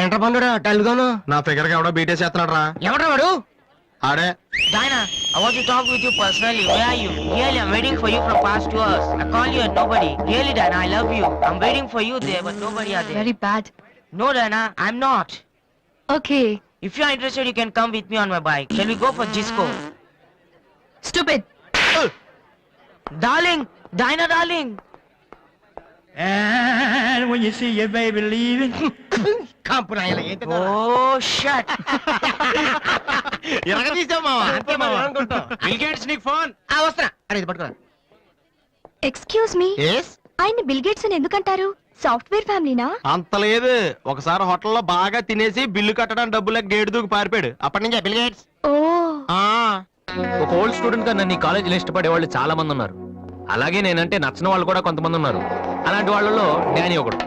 ఏంట్రా పండురా టల్గాను నా ఫిగర్ కి ఎవడో బీటే చేస్తున్నాడు రా. ఎవడ్రా వాడు? ఆడే. Diana, I want to talk with you personally. Where are you? Really, I'm waiting for you from past 2 hours. I call you and nobody. Really, Diana, I love you. I'm waiting for you there, but nobody are there. Very bad. No, Diana, I'm not. Okay. If you are interested, you can come with me on my bike. Shall we go for Gisco? Stupid. Darling, Diana, darling. And when you see your baby leaving, కాంపునాయల ఏంటి Oh, shut. తీసావు మావా అంతే మావా bill gates నీకు phone. వస్తున్నా అరే ఇది పట్టుకురా. ఎక్స్క్యూజ్ మీ, ఎస్ ఆయన బిల్ గేట్స్ అని ఎందుకంటారు? సాఫ్ట్వేర్ ఫ్యామిలీనా? అంత లేదు, ఒకసారి హోటల్లో బాగా తినేసి బిల్లు కట్టడానికి డబ్బులకు గేటు దూకి పారిపోయాడు. అప్పటి నుంచి బిల్ గేట్స్. ఓ, ఒక ఓల్డ్ స్టూడెంట్ గా నన్ను ఈ కాలేజీలో ఇష్టపడే వాళ్ళు చాలా మంది ఉన్నారు. అలాగే నేనంటే నచ్చిన వాళ్ళు కూడా కొంతమంది ఉన్నారు. అలాంటి వాళ్ళలో డానీ ఒకడు.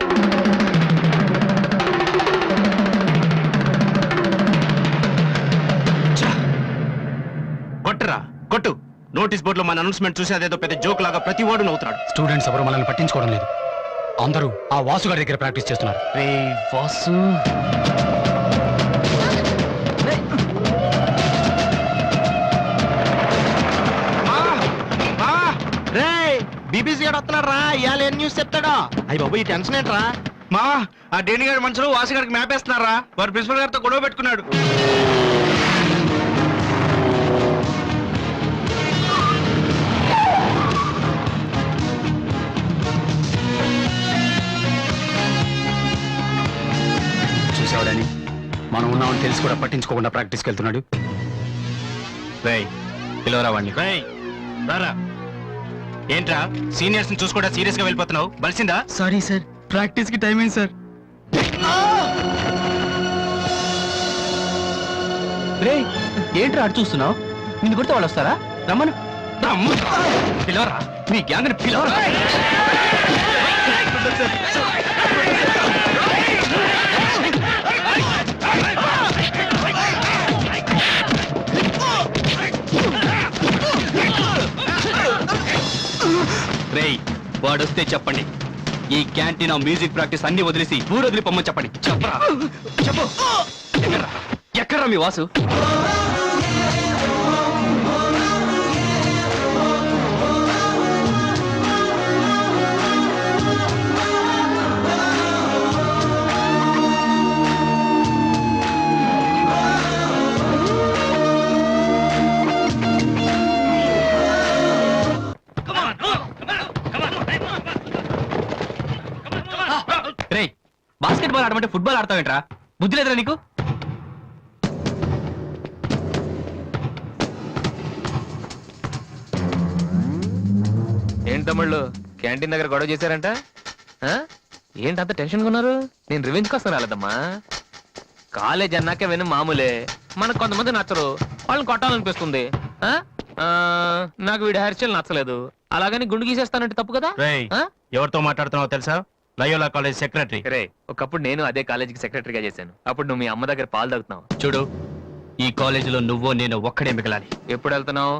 కొట్టురా కొట్టు. నోటీస్ బోర్డులో మన అనౌన్స్మెంట్ చూసి అదేదో పెద్ద జోక్ లాగా ప్రతి ఓడు నవ్వుతున్నాడు. స్టూడెంట్స్ ఎవరు మనల్ని పట్టించుకోవడం లేదు. అందరూ ఆ వాసు గారి దగ్గర ప్రాక్టీస్ చేస్తున్నారు. వాసు బీబీసీ గారు వస్తున్నాడు రా. ఇవాళ ఏం న్యూస్ చెప్తాడా? అయ్యి బాబు ఈ టెన్షన్ ఏంట్రా? మా ఆ డేని గారి మనుషులు వాసి గారికి మ్యాప్ వేస్తున్నారా? వారు ప్రిన్సిపల్ గారితో గొడవ పెట్టుకున్నాడు. చూసావాడని మనం ఉన్నామని తెలిసి కూడా పట్టించుకోకుండా ప్రాక్టీస్కి వెళ్తున్నాడు. రేయ్ పిలవరా వాడిని. రేయ్ రారా. ఏంట్రా సీనియర్స్ ని చూసుకోవడా సీరియస్ గా వెళ్ళిపోతున్నావు? బలిసిందా? సారీ సార్, ప్రాక్టీస్ కి టైం అయింది సార్. రే ఏంట్రా అటు చూస్తున్నావు? నిన్ను కొడితే వాళ్ళు వస్తారా? రమ్మను. పిలవరా మీ గ్యాంగ్ ని పిలవరా. రేయ్ వాడొస్తే చెప్పండి. ఈ క్యాంటీన్ మ్యూజిక్ ప్రాక్టీస్ అన్ని వదిలేసి ఊరు వదిలి పొమ్మని చెప్పండి. చెప్పరా చెప్పు. ఎక్కడ్రా మీ వాసు? రేయ్, బాస్కెట్ బాల్ ఆడమంటే ఫుట్బాల్ ఆడతావేంట్రా? బుద్ధి లేదురా నీకు? ఏంటి తమ్ముళ్ళు క్యాంటీన్ దగ్గర గొడవ చేశారంట? ఏంటంత టెన్షన్ ఉన్నారు? నేను రివెంజ్ కోసం రాలేదమ్మా. కాలేజ్ అన్నాక విని మామూలే. మనకు కొంతమంది నచ్చరు, వాళ్ళని కొట్టాలనిపిస్తుంది. నాకు వీడి హెయిర్ స్టైల్ నచ్చలేదు, అలాగని గుండు గీసేస్తానంటే తప్పు కదా? ఎవరితో మాట్లాడుతున్నావు తెలుసా? Loyola college secretary. రే, ఒకప్పుడు నేను అదే కాలేజీకి సెక్రటరీగా చేశాను. అప్పుడు నువ్వు మీ అమ్మ దగ్గర పాలు తాగుతున్నావు. చూడు, ఈ కాలేజీలో నువ్వు నేను ఒక్కడే మిగలాలి. ఎప్పుడు వెళ్తున్నావు?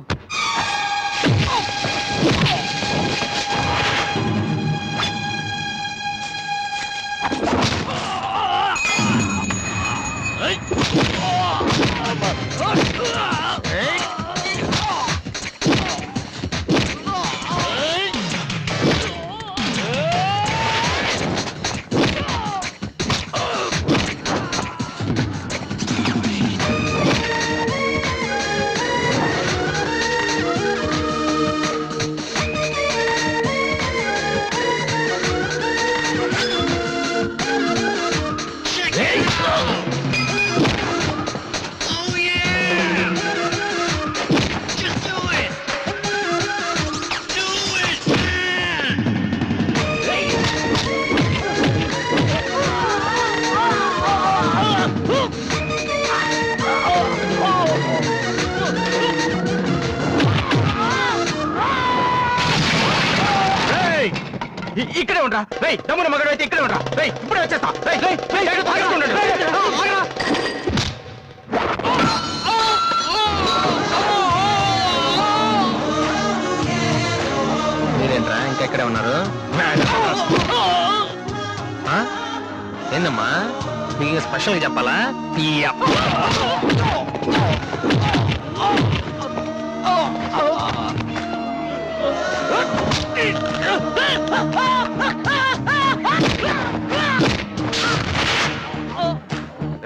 ఇక్కడే ఉండరా. రేయ్ తమ్ముడు మగడు అయితే ఇక్కడే ఉండరా. రేయ్ ఇప్పుడే వచ్చేస్తా. మీరేంట్రా ఇంకా ఎక్కడే ఉన్నారు? ఏందమ్మా నీకు స్పెషల్ గా చెప్పాలా యా.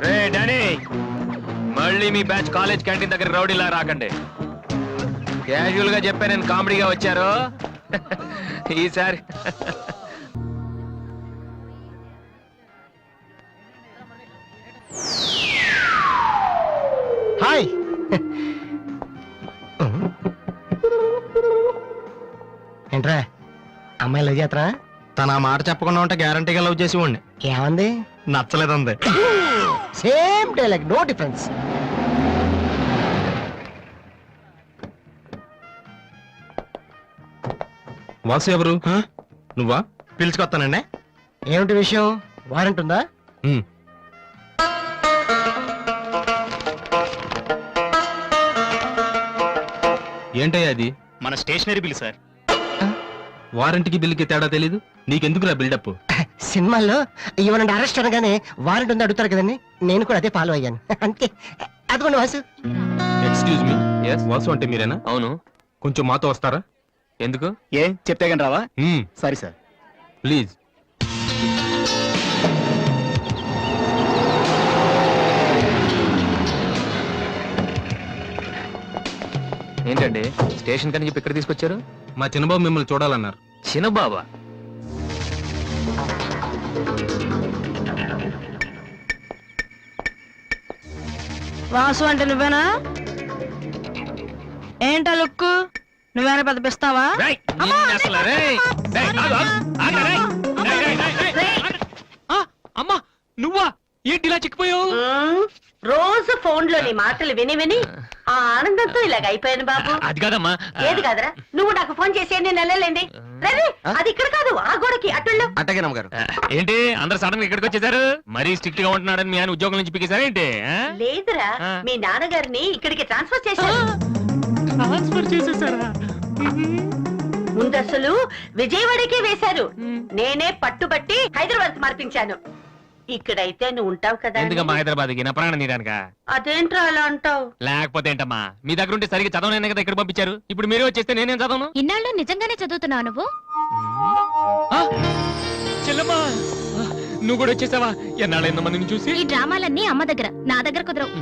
రే డానీ, మళ్ళీ మీ బ్యాచ్ కాలేజ్ క్యాంటీన్ దగ్గర రౌడీలా రాకండి. క్యాజువల్ గా చెప్పా నేను కామెడీగా వచ్చారు. ఈసారి హాయ్ ఏంట్రా అమ్మాయి లవ్ చేతరా? తన ఆ మాట చెప్పకుండా ఉంటే గ్యారంటీగా లవ్ చేసి ఉండి ఏమంది? నచ్చలేదంది. Same dialogue, no difference. Vasu ఎవరు? నువ్వా? పిలుచుకొస్తానండి. ఏమిటి విషయం? వారెంట్ ఉందా? ఏంటయ్యా అది? మన స్టేషనరీ బిల్ సార్. వారంటీకి బిల్లుకి తేడా తెలీదు నీకెందుకురా బిల్డప్? సినిమాల్లో ఇవ్వనండి అరెస్ట్ అనగానే వారెంట్ ఉందా అడుగుతారు కదండి, నేను కూడా అదే ఫాలో అయ్యాను. అంతే. అదిగోండి Vasu. Excuse me, Yes? Vasu అంటే మీరేనా? అవును. కొంచెం మాతో వస్తారా? ఎందుకు? ఏ చెప్తే కానీ రావా? Sorry sir. ప్లీజ్. ఏంటండి స్టేషన్ కని చెప్పి ఇక్కడ తీసుకొచ్చారు? మా చిన్నబాబు మిమ్మల్ని చూడాలన్నారు. చిన్నబాబా? వాసు అంటే నువ్వేనా? ఏంటా లుక్కు? నువ్వేనా పెద్ద పిస్తావా? రేయ్, నిన్ను అసలు రేయ్. రేయ్, ఆగు, ఆగు, ఆగు, రేయ్. రేయ్, రేయ్, రేయ్, రేయ్, ఆగు. ఆ, అమ్మా నువ్వా? ఏంటి ఇలా చిక్కిపోయావు? రోజు ఫోన్ లో నీ మాటలు విని విని ఆ ఆనందంతో ఇలాగ అయిపోయాను బాబు. అది కాదమ్మా. ఏది కాదరా, నువ్వు నాకు ఫోన్ చేసి నేను వెళ్ళలేండి. రేయ్, అది ఇక్కడ కాదు, ఆ గోడకి అటుల్లో. అట్టగే నమ్మగారు. ఏంటి అందరు సడన్ గా ఇక్కడికి వచ్చేసారు? మరీ స్ట్రిక్ట్ గా ఉంటున్నాడని మీ ఆయన ఉద్యోగం నుంచి పికేశారా ఏంటి? లేదురా, మీ నాన్నగారిని ఇక్కడికి ట్రాన్స్ఫర్ చేశారు. ట్రాన్స్ఫర్ చేసేసారా? ముందు అసలు విజయవాడకే వేశారు. నేనే పట్టుబట్టి హైదరాబాద్ మార్పించాను. ఇక్కడైతే నువ్వు ఉంటావు కదా అని. ఎందుకమ్మా హైదరాబాద్కి నా ప్రాణం తీయడానిక? అదేంట్రా అలా అంటావు? లేకపోతే ఏంటమ్మా, మీ దగ్గర ఉంటే సరిగ్గా చదవనైనా కదా ఇక్కడ పంపించారు. ఇప్పుడు మీరే వచ్చేస్తే నేనేం చదవను? ఇన్నాళ్ళు నిజంగానే చదువుతున్నావు నువ్వు? ఆ, చెల్లమ్మా, ఆ, నువ్వు కూడా వచ్చేసావా? ఎన్నాళ్ళైందమ్మా నిన్ను చూసి? ఈ డ్రామాలన్నీ అమ్మ దగ్గర, నా దగ్గర కుదరవు.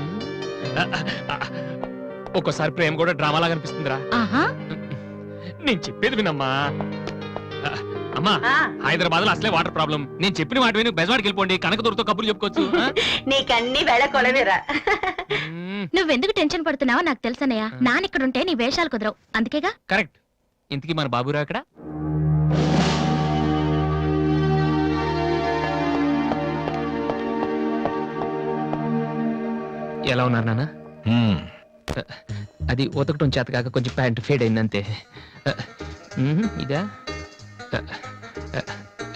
ఒక్కోసారి ప్రేమ కూడా డ్రామాలా కనిపిస్తుందిరా. ఆహా. నేను చెప్పేది వినమ్మా. అమ్మా, ఆ. హైదరాబాద్ లో అసలే వాటర్ ప్రాబ్లం. నేను చెప్పిన మాట విని బెజవాడికి వెళ్ళిపోండి, కనకదుర్తో కబుర్లు చెప్పుకోవచ్చు. ఆ? నీకన్నీ వేళ కొలవేరా. నువ్వెందుకు టెన్షన్ పడుతున్నావో నాకు తెలుసనయ్య. నాన్న ఇక్కడుంటే నీ వేషాలు కుదరవు, అందుకేగా. కరెక్ట్. ఇంతకీ మన బాబురా అక్కడ? ఎలా ఉన్నారు నాన్న? అది ఉతకటం చేత కాక కొంచెం ప్యాంట్ ఫేడ్ అయింది అంతే. ఇదా?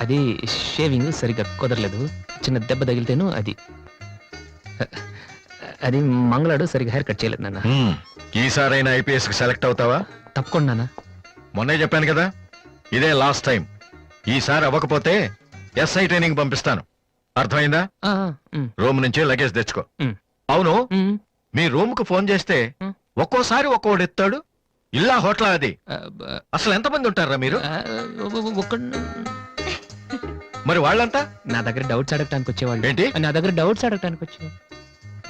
అది షేవింగ్ సరిగ్గా కుదరలేదు, చిన్న దెబ్బ తగిలితేను. అది మంగళాడు సరిగ్గా హెయిర్ కట్ చేయలేదు నాన్న. ఈసారైనా ఐపీఎస్ కి సెలెక్ట్ అవుతావా? తప్పకుండా నాన్న. మొన్నే చెప్పాను కదా, ఇదే లాస్ట్ టైం. ఈసారి అవ్వకపోతే ఎస్ఐ ట్రైనింగ్ పంపిస్తాను. అర్థమైందా? రూమ్ నుంచి లగేజ్ తెచ్చుకో. అవును, మీ రూమ్ కు ఫోన్ చేస్తే ఒక్కోసారి ఒక్కోడు ఎత్తాడు. ఇల్లా హోటల్ అది? అసలు ఎంతమంది ఉంటారా మీరు? మరి వాళ్ళంతా నా దగ్గర డౌట్స్ అడగటానికి వచ్చేవాళ్ళు. ఏంటి? నా దగ్గర డౌట్స్ అడగటానికి వచ్చేవాళ్ళు.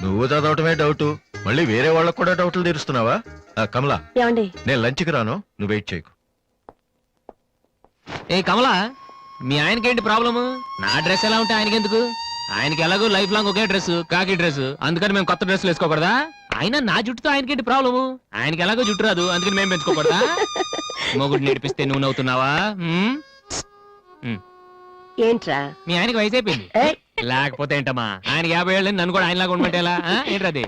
నువ్వు చదవటమే డౌట్, మళ్ళీ వేరే వాళ్ళకు కూడా డౌట్లు తీరుస్తున్నావా? కమలా, ఏమండి? నేను లంచ్కి రాను, నువ్వు వెయిట్ చేయకు. ఏ కమలా, మీ ఆయనకేంటి ప్రాబ్లము? నా డ్రెస్ ఎలా ఉంటే ఆయనకెందుకు? ఆయనకి ఎలాగో లైఫ్ లాంగ్ ఒకే డ్రెస్, కాకి డ్రెస్, అందుకని మేము కొత్త డ్రెస్సులు వేసుకోకూడదా? ఆయన నా జుట్టుతో ఆయనకేంటి ప్రాబ్లము? ఆయనకి ఎలాగో జుట్టు రాదు, అందుకని మేము పెంచుకోకూడదా? మొగుడు నేర్పిస్తే నువ్వు నవ్వుతున్నావా? ఏంట్రా? మీ ఆయనకి వయసు అయిపోయింది. లేకపోతే ఏంటమ్మా, ఆయన 50 ఏళ్ళు, నన్ను కూడా ఆయనలాగా ఉండమంటే ఎలా? ఏంటది?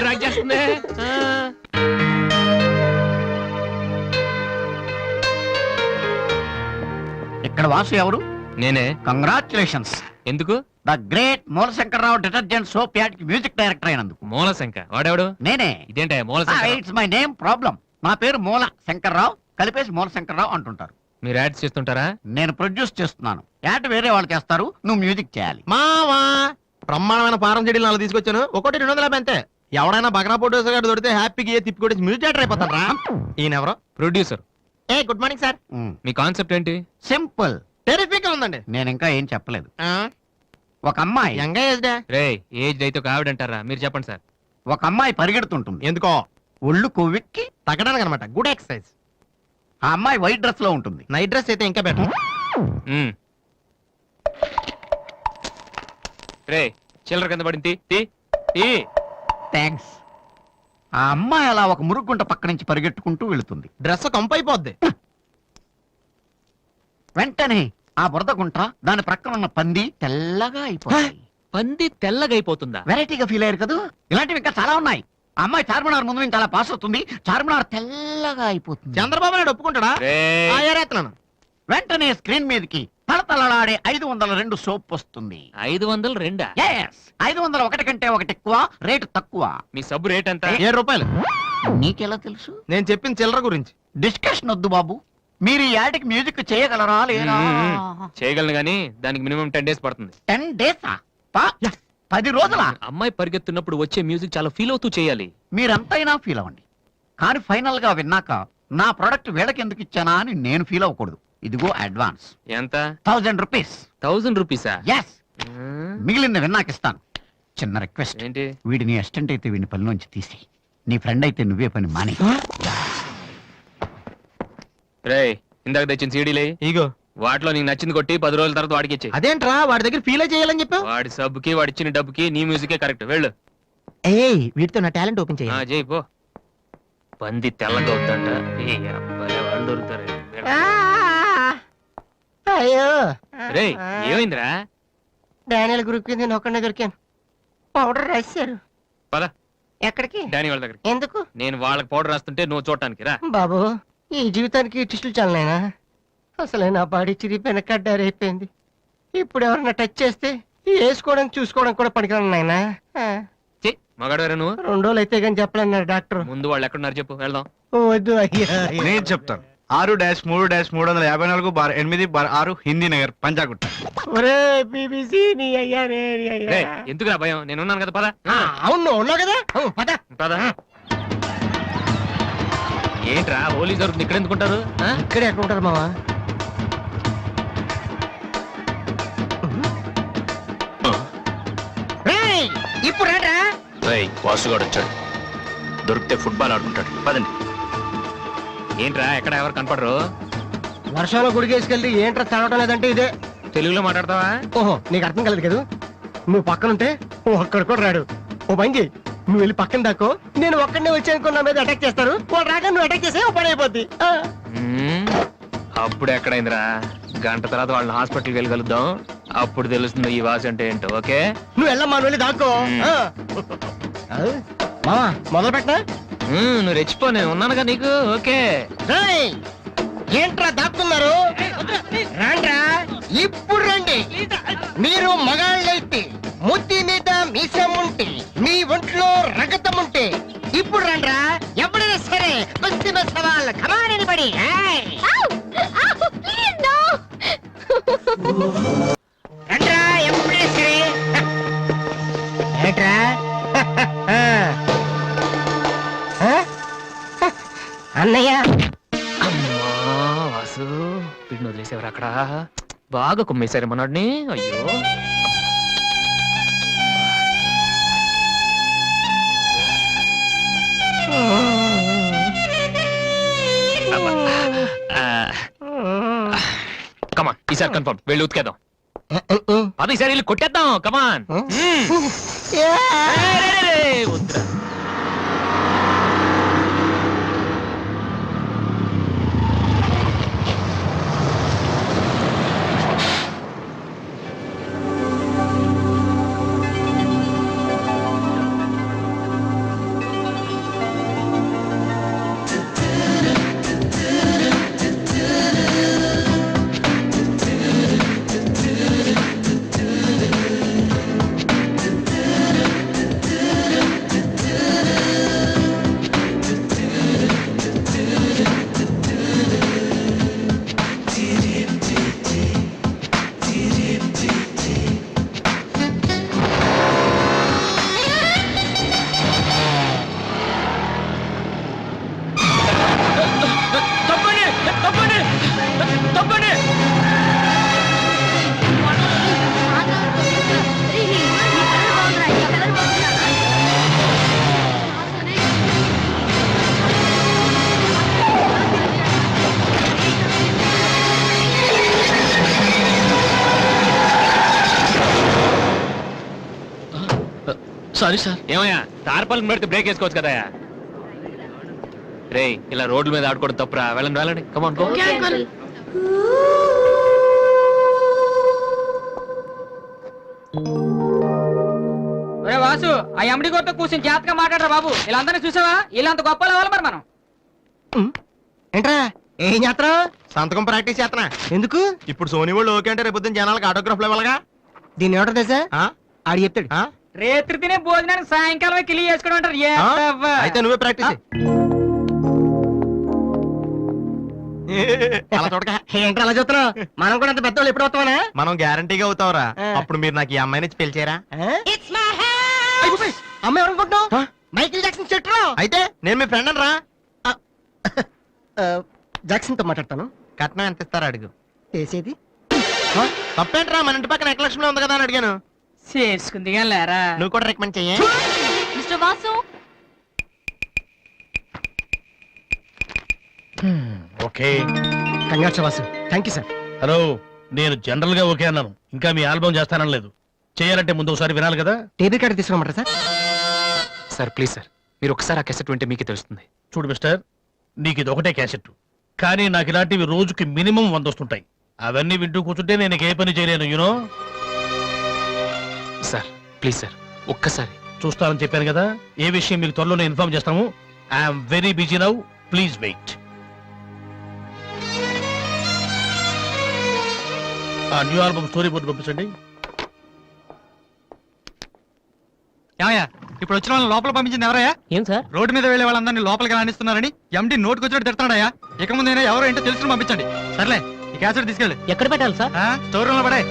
డ్రాక్ చేస్తుంది. ఇక్కడ వాసు ఎవరు? నేనే. కంగ్రాచులేషన్స్. ఎందుకు? The great Mulashankararao detergent soap ad కి మ్యూజిక్ డైరెక్టర్ అయినందుకు. మూలశంక వాడెవడు? నేనే. ఇదేంటే Mulashanka? It's my name problem. నా పేరు మూల శంకర్రావు, కలిపేసి మూల శంకర్రావు అంటుంటారు. మీరు యాడ్స్ చేస్తుంటారా? నేను ప్రొడ్యూస్ చేస్తున్నాను. యాడ్ వేరే వాళ్ళు చేస్తారు, నువ్వు మ్యూజిక్ చేయాలి. మావా బ్రహ్మాండమైన ఫారం చెడీలు నాలుగు తీసుకొచ్చాను. ఒకటి 250 అంతే. ఎవడైనా బగ్రా ప్రొడ్యూసర్ గారు దొరికితే హ్యాపీగా తిప్పి కొట్టి మ్యూజిక్ డైరెక్టర్ అయిపోతాను రా. ఈయన ఎవరో producer. A good morning sir. Me concept ఏంటి? సింపుల్. టెరిఫిక్ గా ఉందండి. నేను ఇంకా ఏం చెప్పలేదు. ఒక అమ్మాయి యంగ్ ఏజ్ డే. రే ఏజ్ అయితే ఒక ఆవిడ అంటారా? మీరు చెప్పండి సార్. ఒక అమ్మాయి పరిగెడుతుంటుంది. ఎందుకో ఒళ్ళు కొవ్వెక్కి. తగ్గడానికి అనమాట. Good exercise. ఆ అమ్మాయి వైట్ డ్రెస్ లో ఉంటుంది. నైట్ డ్రెస్ అయితే ఇంకా బెటర్. మ్మ్. రే చిల్లర కింద పడింది. తీ తీ. థ్యాంక్స్. ఆ అమ్మాయి అలా ఒక మురుగుంట పక్క నుంచి పరిగెట్టుకుంటూ వెళుతుంది. డ్రెస్ కంపు అయిపోద్ది. వెంటనే ఆ బురద గుంట, దాని ప్రక్కన ఉన్న పంది తెల్లగా అయిపోతాయి. పంది తెల్లగైపోతుందా? వెరైటీగా ఫీల్ అయ్యారు కదా. ఇలాంటివి ఇంకా చాలా ఉన్నాయి. ఆ అమ్మాయి చార్మినార్ ముందు నుంచి అలా పాస్ అవుతుంది. చార్మినార్ తెల్లగా అయిపోతుంది. చంద్రబాబు నాయుడు ఒప్పుకుంటాడా? రేయ్. ఆ, ఏరేస్తున్నాను. వెంటనే స్క్రీన్ మీదకి తళతళలాడే 502 సోప్ వస్తుంది. 502. Yes, 501 కంటే ఒకటి ఎక్కువ, రేటు తక్కువ. మీ సబ్బు రేట్ ఎంత? 7 రూపాయలు. నీకెలా తెలుసు? నేను చెప్పిన చిల్లర గురించి. డిస్కషన్ వద్దు బాబు. మీరు ఈ యాడ్కి మ్యూజిక్ చేయగలరా లేరా? చేయగలను గానీ దానికి మినిమం 10 days పడుతుంది. 10 days 10 రోజుల. అమ్మాయి పరిగెత్తున్నప్పుడు వచ్చే మ్యూజిక్ చాలా ఫీల్ అవుతూ చేయాలి. మీరంతైనా ఫీల్ అవ్వండి, కానీ ఫైనల్ గా విన్నాక నా ప్రొడక్ట్ వీళ్ళకి ఎందుకు ఇచ్చానా అని నేను ఫీల్ అవ్వకూడదు. ఇదిగో అడ్వాన్స్. ఎంత? 1000 రూపీస్. 1000 రూపీసా? ఎస్. మిగిలింది విన్నాక ఇస్తాను. చిన్న రిక్వెస్ట్. ఏంటి? వీడి నీ అసిస్టెంట్ అయితే వీడిని పనిలోంచి తీసి, నీ ఫ్రెండ్ అయితే నువ్వే పని మాని. రేయ్ ఇందాక తెచ్చిన సీడీలే ఇగో వాటిలో నీకు నచ్చింది కొట్టి 10 రోజుల తర్వాత వాడికి ఇచ్చే. అదేంట్రా వాడి దగ్గర ఫీల్ చేయాలని చెప్పావు? వాడి సబ్బుకి వాడి ఇచ్చిన డబ్బుకి నీ మ్యూజికే కరెక్ట్. వెళ్ళు. ఏయ్ వీటితో నా టాలెంట్ ఓపెన్ ఆ, చేయాలి. చేయి పో. పంది తెల్లగా అవుతాంట. ఏ అబ్బాయి వాళ్ళు దొరుకుతారు. అయ్యో రేయ్ ఏమైందిరా? డానియల్ గ్రూప్ కి నేను ఒక్కడే దొరికాను. పౌడర్ రాశారు. పద ఎక్కడికి? డానీ వాళ్ళ దగ్గరికి. ఎందుకు? నేను వాళ్ళకి పౌడర్ రాస్తుంటే నువ్వు చూడటానికి రా. బాబు ఈ జీవితానికి టిస్టులు చాలనైనా. అసలే నా బాడీ చిరిగిపోయిన కడ్డారైపోయింది. ఇప్పుడు ఎవరన్నా టచ్ చేస్తే వేసుకోవడం చూసుకోవడం కూడా పనికిరాను నాయనా. మగాడు నువ్వు. 2 రోజులు అయితే కానీ చెప్పలేన్నారు డాక్టర్. ముందు వాళ్ళు ఎక్కడున్నారు చెప్పు, వెళ్దాం. వద్దు అయ్యా. నేను చెప్తాను. 6-3-350-8/6 హిందీ నగర్ పంజాగుట్ట. ఒరే BBC నీ అయ్యా నీ అయ్యా. రేయ్, ఎందుకురా భయం? నేను ఉన్నాను కదా. పద. అవును ఉన్నావు కదా. పద పద. ఏంట్రా హోలీ జరుగుతుంది ఇక్కడ ఎందుకుంటారు? ఇక్కడే ఎక్కడ ఉంటారు మావా? ఇప్పుడు రా. వాసుగాడు వచ్చాడు. దొరికితే ఫుట్బాల్ ఆడుకుంటాడు. పదండి. ఏంట్రా ఎక్కడ ఎవరు కనపడరు? వర్షంలో గుడికేసుకెళ్ళి ఏంట్రా చదవటం లేదంటే ఇదే. తెలుగులో మాట్లాడతావా? ఓహో నీకు అర్థం కలదు కదా. నువ్వు పక్కనుంటే ఒక్కడు కూడా రాడు. ఓ పని చేయి, నువ్వు వెళ్ళి పక్కన దాకో. నేను ఒక్కడనే వచ్చానుకో నా మీద అటాక్ చేస్తారు. వాళ్ళు రాగా నువ్వు అటాక్ చేస్తే ఓ పని అయిపోద్ది. అప్పుడు ఎక్కడైందిరా? గంట తర్వాత వాళ్ళని హాస్పిటల్కి వెళ్ళి కలుద్దాం. అప్పుడు తెలుస్తుంది ఈ వాసి అంటే ఏంటో. ఓకే నువ్వు వెళ్ళమ్మా, నువ్వు వెళ్ళి దాక్కో. మావా మొదలు పెట్టా. నువ్వు రెచ్చిపో, నేను ఉన్నానుగా నీకు. ఓకే ఏంట్రా దాక్కున్నారు? రండ్రా ఇప్పుడు రండి. మీరు మగాళ్ళైతే ముద్ది మీద మీసం ఉంటే, మీ ఒంట్లో రగతం ఉంటే ఇప్పుడు రండ్రా. ఎవరైనా సరే కుస్తీ సవాల్ కమాని పడి రండ్రా. ఎప్పుడైనా సరే ఏంట్రా అన్నయ్య. వాసు వీడిని వదిలేసేవారు అక్కడ. బాగా కుమ్మేశారు మనోడిని. అయ్యో కమాన్, ఈసారి కన్ఫర్మ్. వెళ్ళి ఉతికేద్దాం. పద ఈసారి వెళ్ళి కొట్టేద్దాం. కమాన్. వద్దురా. Sorry sir. ఏమయ్యా తార్పాలకు పెడితే బ్రేక్ వేసుకోవచ్చు కదా. రే ఇలా రోడ్ల మీద ఆడుకోవడం తప్పురా. వెళ్ళండి వెళ్ళండి, కమాన్ గో. వాసు ఆ ఎండి గోతో కూర్చొని జాగ్రత్తగా మాట్లాడరా బాబు. వీళ్ళందరినీ చూసావా? వీళ్ళంత గొప్పలు అవ్వాలి మరి మనం. ఏంట్రా ఏం చేస్తున్నావు? సంతకం ప్రాక్టీస్ చేస్తున్నా. ఎందుకు? ఇప్పుడు సోనీ వాళ్ళు ఓకే అంటే రేపు జనాలకు ఆటోగ్రాఫ్లు ఇవ్వాలగా. దీన్ని ఏమంటారు తెలుసా? ఆడు చెప్తాడు. రేత్రి తినే భోజనానికి సాయంకాలం కిలి చేసుకోవడం అంటారు. అయితే నువ్వే ప్రాక్టీస్ ఏంటి అలా చూస్తున్నావు? మనం కూడా అంత పెద్దవాళ్ళు ఎప్పుడు అవుతామనా? మనం గ్యారంటీగా అవుతావురా. అప్పుడు మీరు నాకు ఈ అమ్మాయిని పిలిచారా? అమ్మాయి ఎవరనుకుంటున్నావు? మైకిల్ జాక్సన్ చెట్టు. అయితే నేను మీ ఫ్రెండ్ రా. జాక్సన్ తో మాట్లాడతాను. కట్నం ఎంత ఇస్తారా అడుగు. చేసేది తప్పేంట్రా? మన ఇంటి పక్కన ఎక్లక్ష్మి ఉంది కదా అని అడిగాను. చేసుకుంది కానీ లేరా. నువ్వు కూడా రికమెండ్ చెయ్యి. Mister Vasu, okay. Congrats Vasu. Thank you sir. Hello, నేను జనరల్ గా ఓకే అన్నాను. ఇంకా మీ ఆల్బమ్ చేస్తానని లేదు. చేయాలంటే ముందు ఒకసారి వినాలి కదా. టేబుల్ కార్డు తీసుకోమంటారా సార్? సార్ ప్లీజ్ సార్, మీరు ఒకసారి ఆ కెసెట్ వింటే మీకే తెలుస్తుంది. చూడు మిస్టర్, నీకు ఇది ఒకటే క్యాసెట్, కానీ నాకు ఇలాంటివి రోజుకి మినిమం 100 వస్తుంటాయి. అవన్నీ వింటూ కూర్చుంటే నేను ఏ పని చేయలేను. యూనో. సార్ ప్లీజ్ సార్, ఒక్కసారి. చూస్తానని చెప్పాను కదా. ఏ విషయం మీకు త్వరలోనే ఇన్ఫార్మ్ చేస్తాము. I'm very busy now, please wait. ఆ న్యూ ఆల్బమ్ స్టోరీ బోర్డు పంపించండి. ఇప్పుడు వచ్చిన వాళ్ళని లోపల పంపించింది ఎవరయ్యా? ఏం సార్? రోడ్డు మీద వెళ్లే వాళ్ళందరినీ లోపలికి రాణిస్తున్నారని ఎండి నోటుకు వచ్చినట్టు తిడతాడయ్యా. ఇక ముందు ఎవరో ఏంటో తెలుసుకుని పంపించండి. సర్లే, ఈ క్యాసెట్ తీసుకెళ్ళి ఎక్కడ పెట్టాలి సార్? స్టోర్ రూమ్ లో పడే.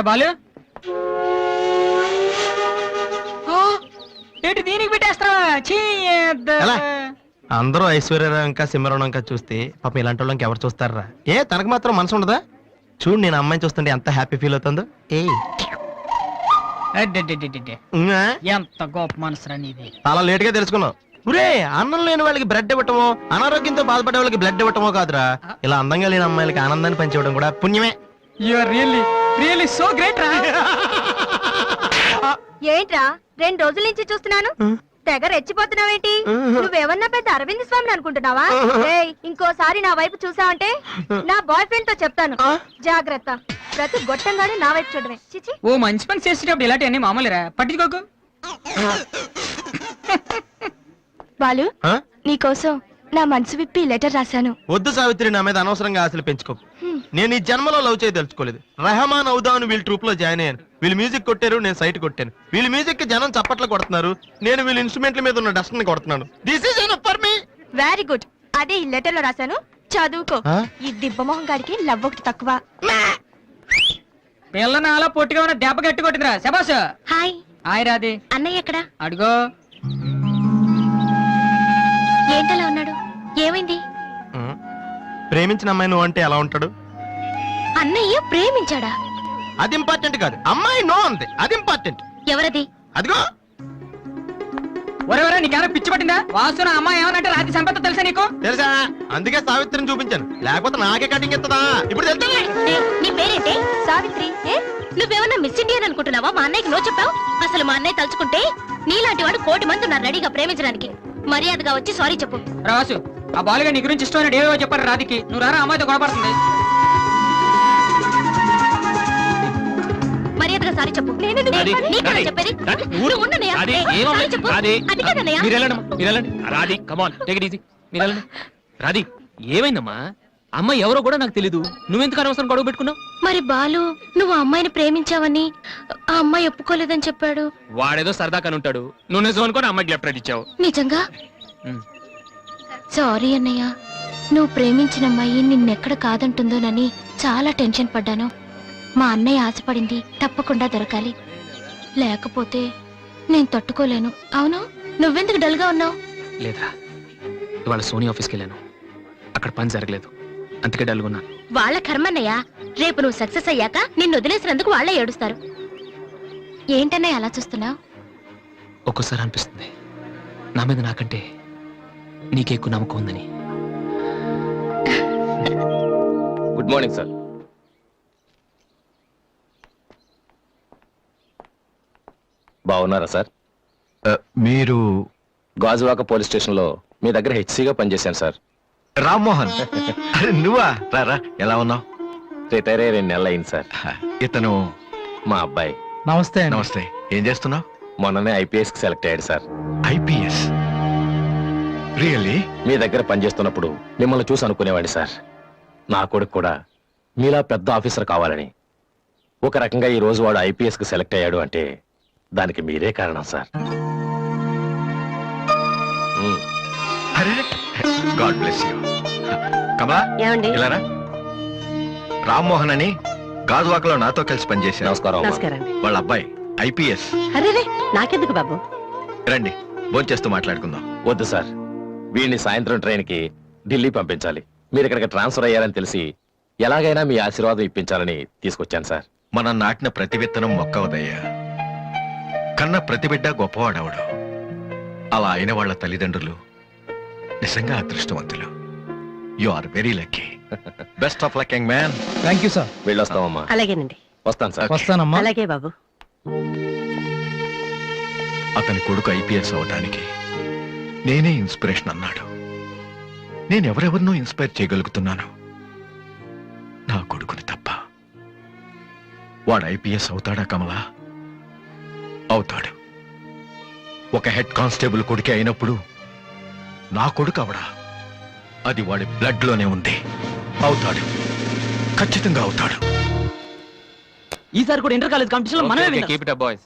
బాలు ఏంటి దీనికి పెట్టేస్తావా? ఎలా? అందరూ ఐశ్వర్యరావు ఇంకా సింహరావు ఇంకా చూస్తే పాపం ఇలాంటి వాళ్ళకి ఎవరు చూస్తారా? ఏ తనకు మాత్రం మనసు ఉండదా? చూడు నేను అమ్మాయిని చూస్తుంటే ఎంత హ్యాపీ ఫీల్ అవుతుందో. ఎంత గొప్ప మనసురా నీది. చాలా లేట్ గా తెలుసుకున్నావు. ఒరే, అన్నం లేని వాళ్ళకి బ్రెడ్ ఇవ్వటమో, అనారోగ్యంతో బాధపడే వాళ్ళకి బ్లడ్ ఇవ్వటమో కాదురా, ఇలా అందంగా లేని అమ్మాయిలకి ఆనందాన్ని పంచివ్వడం కూడా పుణ్యమే. You are really so great రా. ఏంట్రా 2 రోజుల నుంచి చూస్తున్నాను, తెగ రెచ్చిపోతున్నావేంటి? నువ్వేమన్నా పెద్ద అరవింద్ స్వామిని అనుకుంటున్నావా? ఏయ్, ఇంకోసారి నా వైపు చూసావంటే నా బాయ్ ఫ్రెండ్ తో చెప్తాను. జాగ్రత్త. ప్రతి గొట్టంగానే నా వైపు చూడమే. చిచి. ఓ మంచి పని చేసేటప్పుడు ఇలాంటివన్నీ మామూలురా, పట్టించుకోకు. బాలు, నీకోసం నా మనసు విప్పి లెటర్ రాశాను. వద్దు సావిత్రి, నా మీద అనవసరంగా ఆశలు పెంచుకోకు. నేను ఈ జన్మలో లవ్ చేయ తెలుసుకోలేదు. రెహమాన్ అవుదాను వీళ్ళ ట్రూప్ లో జాయిన్ అయ్యాను. వీళ్ళు మ్యూజిక్ కొట్టారు, నేను సైట్ కొట్టాను. వీళ్ళ మ్యూజిక్ కి జనం చప్పట్లు కొడుతున్నారు, నేను వీళ్ళ ఇన్స్ట్రుమెంట్ల మీద ఉన్న డస్ట్ ని కొడుతున్నాను. This is enough for me. Very good. అదే ఈ లెటర్ లో రాశాను, చదువుకో. ఈ దిబ్బమోహం గాడికి లవ్ ఒకటి తక్కువ. పిల్లని అలా పొట్టిగా ఉన్న దెబ్బ గట్టి కొట్టిందిరా. శబాష్. హాయ్. హాయ్ రాది. అన్నయ్య ఎక్కడా? అడుగో. ఏంటలా ఉన్నాడు? ఏమైంది? ప్రేమించిన అమ్మాయి నువ్వు అంటే ఎలా ఉంటాడు? అన్నయ్య ప్రేమించాడా? అది ఇంపార్టెంట్ కాదు, అమ్మాయి నో అంతే, అది ఇంపార్టెంట్. ఎవరది? అదిగో. ఒరేవరే, నీకేమైనా పిచ్చి పట్టిందా? వాసు నా అమ్మాయి ఏమనంటే రాత్రి సంపద తెలుసా నీకు? తెలుసా, అందుకే సావిత్రిని చూపించాను, లేకపోతే నాకే కటింగ్ ఎత్తదా. ఇప్పుడు తెలుసా? నీ పేరేంటి? సావిత్రి. నువ్వేమన్నా మిస్ ఇండియన్ అనుకుంటున్నావా? మా అన్నయ్యకి నో చెప్పావు. అసలు మా అన్నయ్య తలుచుకుంటే నీలాంటి వాడు 1 కోటి మంది ఉన్నారు రెడీగా ప్రేమించడానికి. మర్యాదగా వచ్చి సారీ చెప్పు. రాసు, ఆ బాలుగా నీ గురించి ఇష్టమైన ఏవో చెప్పారు రాధికి. నువ్వు రారా, అమ్మాయితో గొడవపడుతుంది. మర్యాదగా సారీ చెప్పు. చెప్పేది రాధి, కమాన్, టేక్ ఇట్ ఈజీ. మీరు వెళ్ళండి. రాధి, ఏమైందమ్మా? అమ్మాయి ఎవరో కూడా నాకు తెలీదు, నువ్వెందుకు అనవసరం గొడవ పెట్టుకున్నావు? మరి బాలు, నువ్వు అమ్మాయిని ప్రేమించావని ఆ అమ్మాయి ఒప్పుకోలేదని చెప్పాడు. వాడేదో సరదా కని ఉంటాడు, నువ్వు నిజం అనుకోని అమ్మాయికి లెఫ్ట్ రైట్ ఇచ్చావు. నిజంగా? సారీ అన్నయ్య, నువ్వు ప్రేమించిన అమ్మాయి నిన్నెక్కడ కాదంటుందోనని చాలా టెన్షన్ పడ్డాను. మా అన్నయ్య ఆశపడింది తప్పకుండా దొరకాలి, లేకపోతే నేను తట్టుకోలేను. అవును, నువ్వెందుకు డల్ గా ఉన్నావు? లేదా, ఇవాళ సోనీ ఆఫీస్కి వెళ్ళాను, అక్కడ పని జరగలేదు. అందుకే డల్గున్నా. వాళ్ళ కర్మన్నయ్య, రేపు నువ్వు సక్సెస్ అయ్యాక నిన్ను వదిలేసినందుకు వాళ్ళే ఏడుస్తారు. ఏంటన్నయ్య అలా చూస్తున్నావు? ఒక్కోసారి అనిపిస్తుంది నా మీద నాకంటే నీకే ఎక్కువ నమ్మకం ఉందని. Good morning sir. బాగున్నారా సార్? మీరు గాజువాక పోలీస్ స్టేషన్ లో మీ దగ్గర హెచ్సిగా పనిచేశాను సార్. రామ్మోహన్. అరే నువ్వా? రారా, ఎలా ఉన్నావు? రిటైర్ అయ్యి 2 నెలలు అయింది సార్. ఇతను మా అబ్బాయి. నమస్తే నమస్తే. ఏం చేస్తున్నావు? మొన్ననే ఐపీఎస్ కి సెలెక్ట్ అయ్యాడు సార్. ఐపీఎస్? రియల్లీ? మీ దగ్గర పనిచేస్తున్నప్పుడు మిమ్మల్ని చూసి అనుకునేవాడిని సార్, నా కొడుకు కూడా మీలా పెద్ద ఆఫీసర్ కావాలని. ఒక రకంగా ఈ రోజు వాడు ఐపీఎస్ కి సెలెక్ట్ అయ్యాడు అంటే దానికి మీరే కారణం సార్. అరే గాడ్ బ్లెస్ యూ. కమలా, ఏమండి? ఇలారా. రామ్మోహన్ అని గాజువాకలో నాతో కలిసి పనిచేశారు. నమస్కారం అమ్మా. నమస్కారం. వాళ్ళ అబ్బాయి ఐపీఎస్. అరే నాకెందుకు బాబు? రండి, భోంచేస్తూ మాట్లాడుకుందాం. వద్దు సార్, వీడిని సాయంత్రం ట్రైన్ కి ఢిల్లీ పంపించాలి. మీరు ఇక్కడికి ట్రాన్స్ఫర్ అయ్యారని తెలిసి ఎలాగైనా మీ ఆశీర్వాదం ఇప్పించాలని తీసుకొచ్చాను సార్. మనం నాటిన ప్రతి విత్తనం మొక్కవదయ్యా. కన్న ప్రతి బిడ్డ గొప్పవాడవడు. అలా అయిన వాళ్ళ తల్లిదండ్రులు నిజంగా అదృష్టవంతులు. You are very lucky. Best of luck young man. Thank you sir. వెళ్ళొస్తామమ్మా. అలాగేనండి. వస్తాను సార్. వస్తానమ్మా. అలాగే బాబు. అతని కొడుకు ఐపీఎస్ అవడానికి నేనే ఇన్స్పిరేషన్ అన్నాడు. నేను ఎవరెవరినో ఇన్స్పైర్ చేయగలుగుతున్నాను, నా కొడుకుని తప్ప. వాడు ఐపీఎస్ అవుతాడా కమలా? అవుతాడు. ఒక హెడ్ కానిస్టేబుల్ కొడుకే అయినప్పుడు నా కొడుకు అవడా? అది వాడి బ్లడ్ లోనే ఉంది. అవుతాడు, ఖచ్చితంగా అవుతాడు. ఈసారి కూడా ఇంటర్ కాలేజ్ కాంపిటీషన్ లో మనమే విన్నాం. Keep it up boys.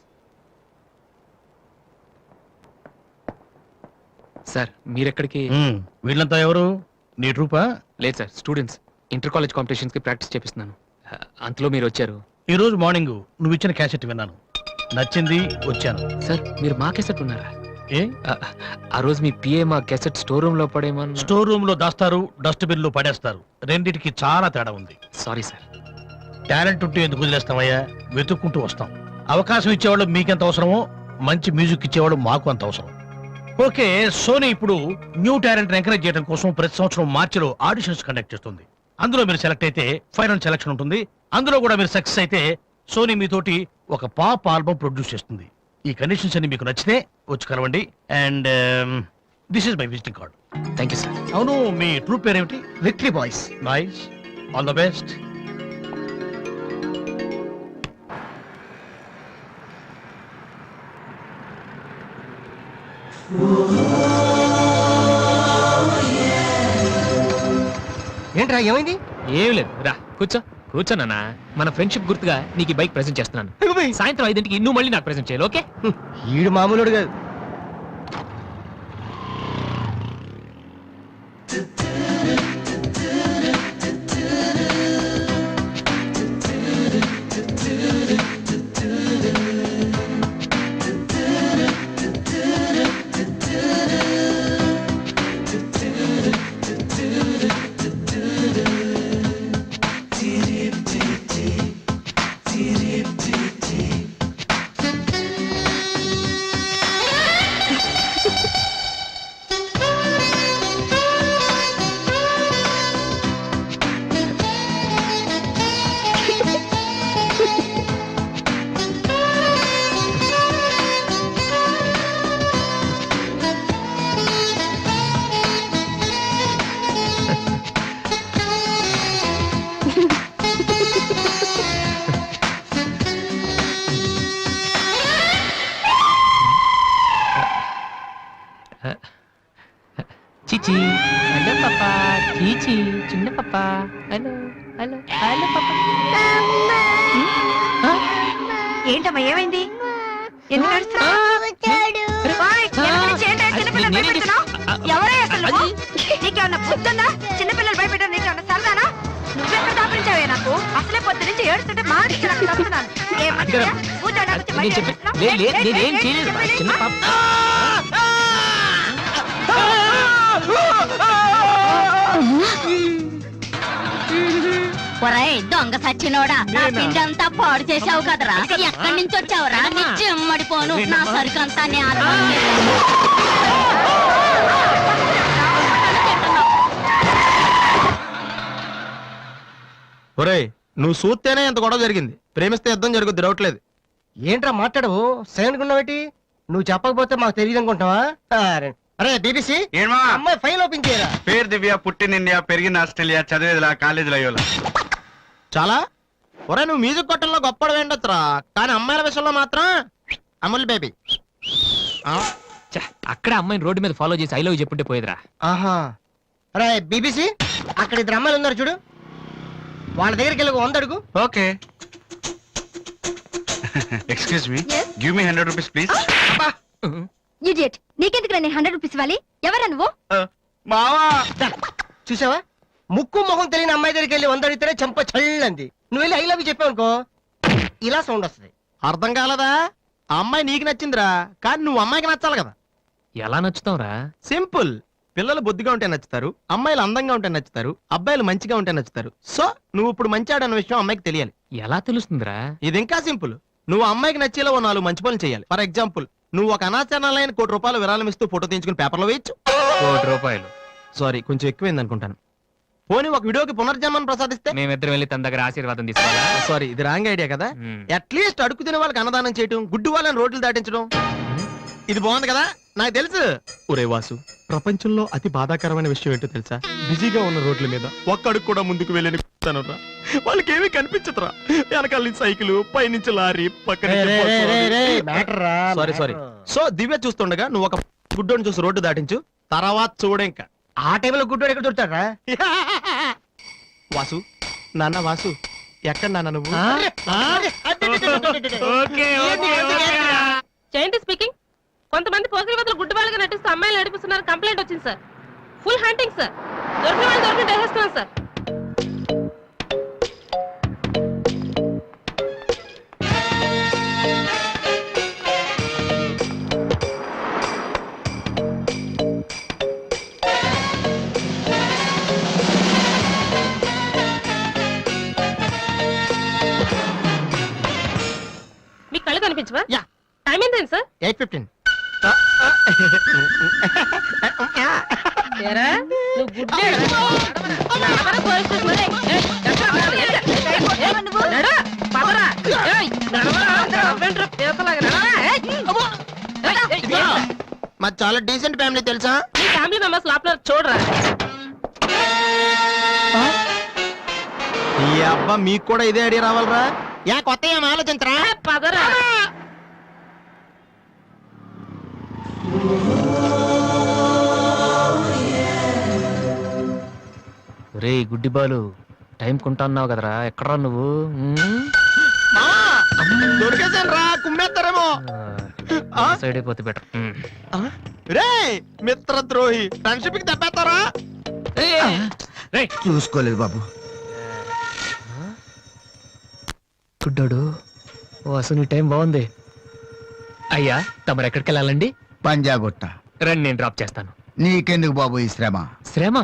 Sir మీరెక్కడికి? వీళ్ళంతా ఎవరు? నీ ట్రూపా? లేదు sir, students. Inter college competitions కి ప్రాక్టీస్ చేపిస్తున్నాను. అంతలో మీరు వచ్చారు. ఈ రోజు మార్నింగ్ నువ్వు ఇచ్చిన క్యాసెట్ విన్నాను, నచ్చింది, వచ్చాను. సార్ మీరు మా కెసెట్ ఉన్నారా? ఏ? ఆ రోజు మీ పిఏ మా కెసెట్ స్టోర్ రూమ్ లో పడేమన్నా. స్టోర్ రూమ్ లో దాస్తారు, డస్ట్బిన్ లో పడేస్తారు. రెండిటికి చాలా తేడా ఉంది. Sorry sir. టాలెంట్ ఉంటే ఎందుకు వదిలేస్తామయ్యా? వెతుక్కుంటూ వస్తాం. అవకాశం ఇచ్చేవాళ్ళు మీకెంత అవసరమో మంచి మ్యూజిక్ ఇచ్చేవాళ్ళు మాకు అంత అవసరం. ఓకే, సోనీ ఇప్పుడు న్యూ టాలెంట్ ఎంకరేజ్ చేయడం కోసం ప్రతి సంవత్సరం మార్చిలో ఆడిషన్స్ కండక్ట్ చేస్తుంది. అందులో మీరు సెలెక్ట్ అయితే ఫైనల్ సెలక్షన్ ఉంటుంది. అందులో కూడా మీరు సక్సెస్ అయితే సోనీ మీతోటి ఒక పాప్ ఆల్బమ్ ప్రొడ్యూస్ చేస్తుంది. ఈ కండిషన్స్ అన్ని మీకు నచ్చితే వచ్చి కలవండి. And this is my visiting card. Thank you sir. అవును, మీ ట్రూప్ పేరేమిటి? Little boys. Nice, all the best. ఏంట్రా, ఏమైంది? ఏం లేదు, రా కూర్చో. కూర్చోనా? మన ఫ్రెండ్షిప్ గుర్తుగా నీకు ఈ బైక్ ప్రెజెంట్ చేస్తున్నాను. సాయంత్రం 5ంటికి నువ్వు మళ్ళీ నాకు ప్రెజెంట్ చేయాలి, ఓకే? ఈడు మామూలుడు కాదు. చీచి, హలో పాపా. చీచి, చిన్న పాపా. హలో హలో హలో పాపా. ఏంటమ్మా, ఏమైంది? ఎందుకు ఏడుస్తున్నావ్? ఓయ్, ఎందుకు నీ చేయండి? చిన్నపిల్లలు భయపెడుతున్నావ్? ఎవరే అసలు నువ్వు? నీకేమన్నా బుద్ధుందా? చిన్నపిల్లలు భయపెట్టారు, నీకేమన్నా సరదానా? నువ్వెక్కడ దాపించావే నాకు? అసలే పొద్దు నుంచి ఏడుస్తుంటే మా నాకు తప్పుతున్నాను. ఏమన్నా కూర్చోడానికి నేను చెప్పి నేనేం చేయలేదు, చిన్న పాప. ఒరేయ్ దొంగ సచ్చినోడా నా పిండి అంతా పాడు చేసావు కదరా ఎక్కడి నుంచి వచ్చావురా నీ చెమ్మడిపోను నా సరుకంతా ఒరేయ్ నువ్వు చూస్తేనే ఎంత గొడవ జరిగింది, ప్రేమిస్తే యుద్ధం జరుగుద్ది, డౌట్లేదు. ఏంట్రా మాట్లాడవు, సైలెంట్ ఉన్నావేటి? నువ్వు చెప్పకపోతే మాకు తెలియదు అనుకుంటావా? అరే బీబీసీ అమ్మాయి ఫైల్ ఓపెన్ చేయరా. పేరు దివ్య, పుట్టిన ఇండియా, పెరిగిన ఆస్ట్రేలియా, చదివేదిలా కాలేజీలో అయ్యోలా. చాలా ఒరే నువ్వు మ్యూజిక్ కొట్టంలో గొప్పడు వేండొచ్చురా, కానీ అమ్మాయిల విషయంలో మాత్రం అమూల్ బేబీ. అక్కడ అమ్మాయిని రోడ్డు మీద ఫాలో చేసి ఐ లవ్ చెప్పుంటే పోయేదిరా. ఆహా అరే బీబీసీ అక్కడ ఇద్దరు అమ్మాయిలు ఉన్నారు చూడు, వాళ్ళ దగ్గరికి వెళ్ళి 100 అడుగు. Okay. Excuse me, give me 100 rupees please. Idiot, నీకెందుకు నేను 100 రూపీస్ ఇవ్వాలి? ఎవరా నువ్వు? మావా చూసావా, ముక్కు మొహం తెలియని అమ్మాయి దగ్గరికి వెళ్ళి 100 అడిగితేనే చెంప చల్లంది. నువ్వు వెళ్ళి ఐ లవ్ యూ చెప్పావు అనుకో, ఇలా సౌండ్ వస్తుంది. అర్థం కాలదా? ఆ అమ్మాయి నీకు నచ్చిందిరా, కానీ నువ్వు అమ్మాయికి నచ్చాలి కదా. ఎలా నచ్చుతావురా? సింపుల్. పిల్లలు బుద్ధిగా ఉంటే నచ్చుతారు, అమ్మాయిలు అందంగా ఉంటే నచ్చుతారు, అబ్బాయిలు మంచిగా ఉంటే నచ్చుతారు. సో నువ్వు ఇప్పుడు మంచివాడన్న విషయం అమ్మాయికి తెలియాలి. ఎలా తెలుస్తుందిరా? ఇది ఇంకా సింపుల్. నువ్వు అమ్మాయికి నచ్చేలా 4 మంచి పనులు చేయాలి. ఫర్ ఎగ్జాంపుల్, నువ్వు ఒక అనాచరణలైన ₹1,00,00,000 విరాళం ఇస్తూ ఫోటో తీయించుకుని పేపర్లో వేయచ్చు. ₹1,00,00,000? సారీ, కొంచెం ఎక్కువైంది అనుకుంటాను. పోనీ ఒక వీడియోకి పునర్జన్మను ప్రసాదిస్తే? మేమిద్దరం వెళ్ళి తన దగ్గర ఆశీర్వాదం తీసుకోవాలా? సారీ, ఇది రాంగ్ ఐడియా కదా. అట్లీస్ట్ అడుగు తినే వాళ్ళకి అన్నదానం చేయటం, గుడ్డు వాళ్ళని రోడ్లు దాటించడం, ఇది బాగుంది కదా. నాకు తెలుసు. ఒరే వాసు, ప్రపంచంలో అతి బాధాకరమైన విషయం ఏంటో తెలుసా? బిజీగా ఉన్న రోడ్ల మీద ఒక్క అడుగు కూడా ముందుకు వెళ్ళని వాళ్ళకి ఏమీ కనిపించదురా. వెనకాల నుంచి సైకిల్, పైనుంచి లారీ, పక్కన సారీ. సో దివ్య చూస్తుండగా నువ్వు ఒక గుడ్డోని చూసి రోడ్డు దాటించు, తర్వాత చూడ. ఇంకా ఆ టైంలో గుడ్డోడు ఎక్కడ దొరుకుతాడా? వాసు, నాన్న వాసు, ఎక్కడ నాన్న నువ్వు? జయంతి స్పీకింగ్. కొంతమంది పోకిరి వదలు గుడ్డి వాళ్ళగా నటిస్తూ అమ్మాయిలు నడిపిస్తున్నారు, కంప్లైంట్ వచ్చింది సార్. Full hunting sir. దొరికిన వాళ్ళు దొరికిన వేసేస్తున్నాం సార్. మీ కళ్ళు కనిపించవా? యా. టైం ఏంటండి సార్? 8:15. ఏరా, నువ్వు గుడ్డేడా? నడవరా పోలీస్ స్టేషన్? ఏయ్, ఎక్కడ పోవాలి? నడు, పదరా. ఏయ్, నడవరా. అవ్వేంట్రా పీతలాగా? నడవరా. ఏయ్, మాది చాలా డీసెంట్ ఫ్యామిలీ తెలుసా? మీ ఫ్యామిలీ మెంబర్స్ లోపల చూడరా. ఈ అబ్బా మీకు కూడా ఇదే ఐడియా రావాలరా? యా కొత్త ఏం ఆలోచించరా? పదరా. రే గుడ్డి బాలు, టైం కొంటా అన్నావు కదరా, ఎక్కడరా నువ్వు? దొరికేసాను రా, కుమ్మేస్తారేమో. సైడ్ అయిపోతే బెటర్. రే మిత్రద్రోహి, ఫ్రెండ్షిప్ కి దెబ్బేస్తారా? చూసుకోలేదు బాబు. గుడ్డాడు, ఓ అసలు నీ టైం బాగుంది. అయ్యా, తమరు ఎక్కడికి వెళ్ళాలండి? పంజాగుట్ట. రండి, నేను డ్రాప్ చేస్తాను. నీకెందుకు బాబు ఈ శ్రమ? శ్రమ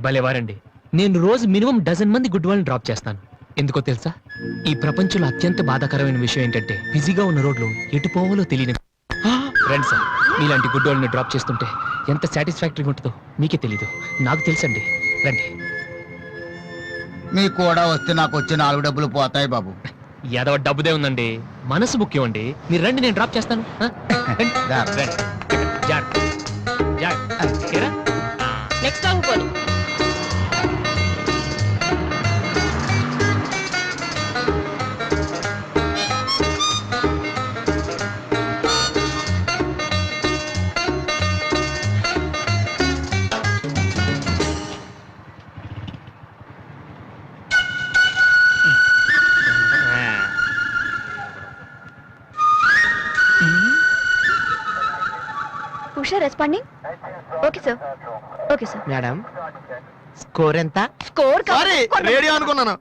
భలేవారండి. నేను రోజు మినిమం 12 మంది గుడ్ వాళ్ళని డ్రాప్ చేస్తాను. ఎందుకో తెలుసా? ఈ ప్రపంచంలో అత్యంత బాధాకరమైన విషయం ఏంటంటే, బిజీగా ఉన్న రోడ్లు ఎటు పోవాలో తెలియని. రండి సార్, మీలాంటి గుడ్ వాళ్ళని డ్రాప్ చేస్తుంటే ఎంత సాటిస్ఫాక్టరీగా ఉంటుందో మీకే తెలీదు, నాకు తెలుసండి. రండి. మీకు కూడా వస్తే నాకు వచ్చే 4 డబ్బులు పోతాయి బాబు. ఏదో డబ్బుదే ఉందండి, మనసు ముఖ్యం అండి. మీరు రండి, నేను డ్రాప్ చేస్తాను. నెక్స్ట్ టైం పోనీ. Usha responding. Okay sir. Okay sir. Madam score ఎంత? స్కోర్ సారీ, రేడియో అనుకున్నాను.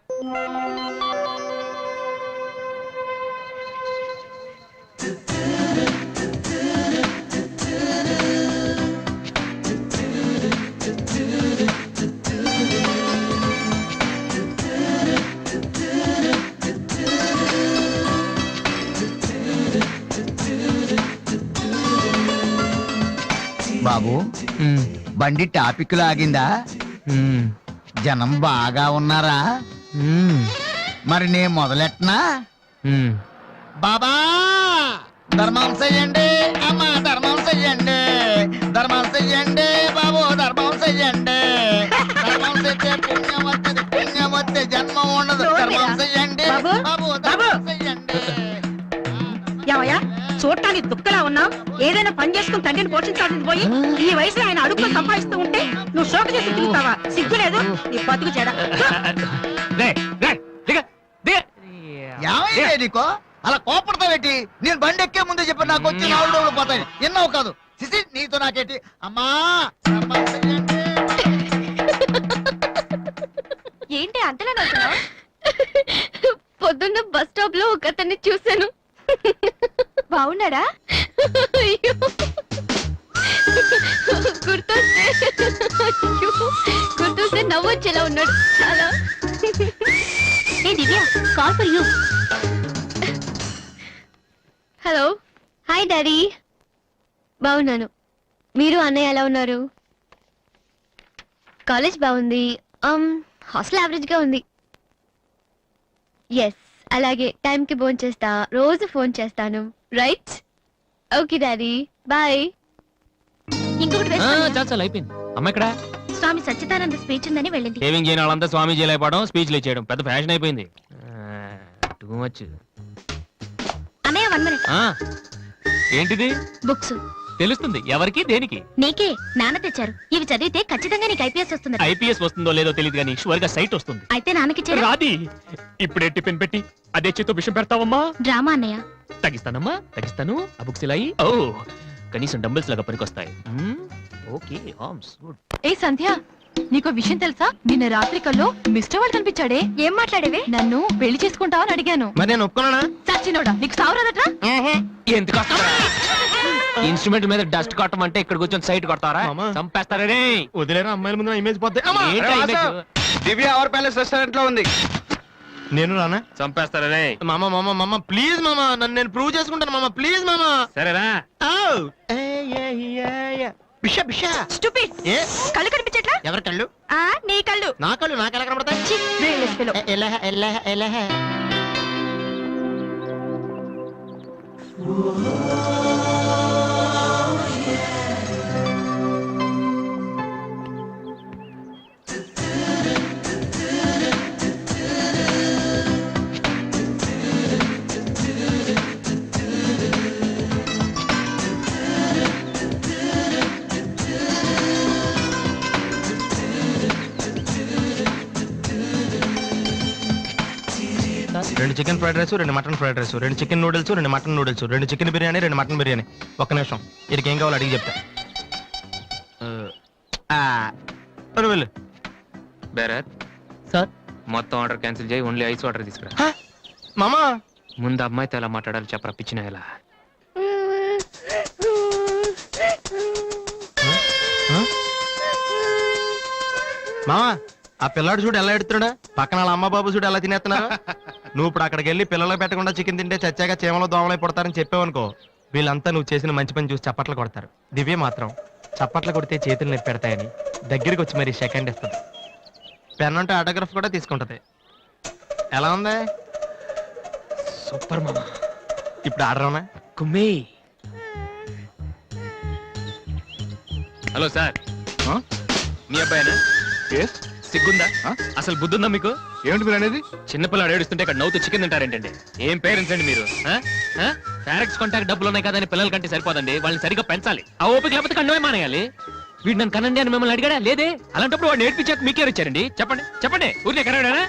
బాబు బండి టాపిక్ లాగిందా? జనం బాగా ఉన్నారా? మరి నేను మొదలెట్టనా? బాబా ధర్మం చెయ్యండి, అమ్మా ధర్మం చెయ్యండి, ధర్మం చెయ్యండి బాబు, ధర్మం చెయ్యండి. ధర్మం చేస్తే పుణ్యం వస్తుంది, పుణ్యం వస్తే జన్మ ఉండదు. ధర్మం చెయ్యండి బాబు, ధర్మం చెయ్యండి. ఏమయ్యా చూడటానికి దుక్కలా ఉన్నావు? ఏదైనా పని చేసుకుని తండ్రిని పోషించాల్సింది పోయి ఈ వయసులో ఆయన అడుగులు సంపాదిస్తూ ఉంటే నువ్వు షోక చేసి తిరుగుతావా? సిగ్గు లేదు నీ బతుకు చెడ. ఏమైంది నీకో అలా కోపడతావేటి? నేను బండి ఎక్కే ముందే చెప్పి నాకు వచ్చి 4 రోజులు పోతాయి. ఎన్నో కాదు సిసి, నీతో నాకేటి? అమ్మా ధర్మం చెయ్యండి. ఏంటి అంతలా నవ్వుతున్నావ్? పొద్దున్న బస్ స్టాప్ లో ఒక అతన్ని చూశాను. బాగున్నాడా? అయ్యో, గుర్తొస్తే నవ్వొచ్చేలా ఉన్నాడు చాలా. ఏ Divya, call for you. Hello, hi daddy. బాగున్నాను. మీరు అన్నయ్య ఎలా ఉన్నారు? కాలేజ్ బాగుంది. హాస్టల్ యావరేజ్ గా ఉంది. ఎస్, అలాగే టైంకి ఫోన్ చేస్తా, రోజు ఫోన్ చేస్తాను. రైట్? Okay daddy, bye. ఇంకొకటి చాలు అయిపోయింది. అమ్మ ఇక్కడ స్వామి సచ్చిదానంద స్పీచ్ ఉందని వెళ్ళింది. సేవింగ్ చేయని వాళ్ళంతా స్వామీజీలు అయిపోవడం, స్పీచ్లు ఇచ్చేయడం పెద్ద ఫ్యాషన్ అయిపోయింది. Too much. అన్నయ్య 1 minute. ఏంటిది? బుక్స్. తెలుస్తుంది ఎవరికి దేనికి? నీకే, నాన్న తెచ్చారు. ఇవి చదివితే ఖచ్చితంగా నీకు ఐపీఎస్ వస్తుంది. ఐపీఎస్ వస్తుందో లేదో తెలియదు కానీ షువర్ గా సైట్ వస్తుంది. అయితే నాన్నకి రాది. ఇప్పుడే టిఫిన్ పెట్టి అదే చేతో విషయం పెడతావమ్మా? డ్రామా అన్నయ్య. తగ్గిస్తానమ్మా, తగ్గిస్తాను. ఆ బుక్స్ ఇలా ఓ కనీసం డంబుల్స్ లాగా పనికొస్తాయి. Okay, arms good. ఏ సంధ్య, నీకో విషయం తెలుసా? నిన్న రాత్రి కల్లో మిస్టర్ వాళ్ళు కనిపించాడే. ఏం మాట్లాడేవి? నన్ను పెళ్లి చేసుకుంటావని అడిగాను. మరి నేను ఒప్పుకున్నానా? సచ్చినోడా, నీకు సావరాదట్రా? ఎందుకు ఇన్స్ట్రుమెంట్ మీద డస్ట్ కొట్టమంటే ఇక్కడ కూర్చొని సైట్ కొడతారా? చంపేస్తారే. వదిలేరా, అమ్మాయిల ముందు ఇమేజ్ పోతే. దివ్య అవర్ ప్యాలెస్ రెస్టారెంట్ లో ఉంది. నేను రానా? చంపేస్తారే. మామ మామ మామ ప్లీజ్ మామ, నన్ను నేను ప్రూవ్ చేసుకుంటాను మామ, ప్లీజ్ మామ. సరేరా. బిషా బిషా. స్టూపిడ్. ఏ కళ్ళు కనిపించట్లా? ఎవరి కళ్ళు? నీ కళ్ళు. నా కళ్ళు నాకు ఎలా కనబడతాయి? ఎలా రెండు chicken fried rice, 2 mutton fried rice, 2 chicken noodles, 2 mutton noodles, 2 chicken biryani, 2 mutton biryani. ఒక్క నిమిషం, వీడికి ఏం కావాలో అడిగి చెప్తా. వెళ్ళు. బేరత్ సార్, మొత్తం ఆర్డర్ క్యాన్సిల్ చేయి, ఓన్లీ ఐస్ వాటర్ తీసుకురా. మామా ముందు అమ్మాయితో ఎలా మాట్లాడాలి చెప్పరా, పిచ్చిన ఎలా? మామా, ఆ పిల్లాడు చూడు ఎలా ఎడుతున్నాడా, పక్కన వాళ్ళ అమ్మ బాబు చూడు ఎలా తినేస్తున్నారా. నువ్వు ఇప్పుడు అక్కడికి వెళ్ళి పిల్లలకు పెట్టకుండా చికెన్ తింటే చచ్చాక చీమలో దోమలై పడతారని చెప్పావనుకో, వీళ్ళంతా నువ్వు చేసిన మంచి పని చూసి చప్పట్లు కొడతారు. దివ్య మాత్రం చప్పట్లు కొడితే చేతులు నొప్పి పెడతాయని దగ్గరికి వచ్చి మరి సెకండ్ ఇస్తుంది. పెన్ అంటే ఆటోగ్రాఫ్ కూడా తీసుకుంటది. ఎలా ఉంది? సూపర్ మామా. ఇప్పుడు ఆర్డర్ అవునా? కుమ్మి. హలో సార్, మీ అబ్బాయినా? సిగ్గుందా? అసలు బుద్ధుందా మీకు? ఏమిటి మీరు అనేది? చిన్నపిల్లడు ఏడుస్తుంటే ఇక్కడ నవ్వుతూ చికెన్ తింటారేంటండి? ఏం పేరెంట్స్ అండి మీరు? ఫారెక్స్ కాంటాక్ట్ డబ్బులు ఉన్నాయి కదా అని పిల్లల కంటే సరిపోదండి, వాళ్ళని సరిగ్గా పెంచాలి. ఆ ఓపిక లేకపోతే కన్నమే మానేయాలి. వీడు నన్ను కనండి అని మిమ్మల్ని అడిగాడా? లేదే. అలాంటప్పుడు వాడు నేర్పించాక మీకే వచ్చారండి. చెప్పండి చెప్పండి, ఊరికే కనడానా?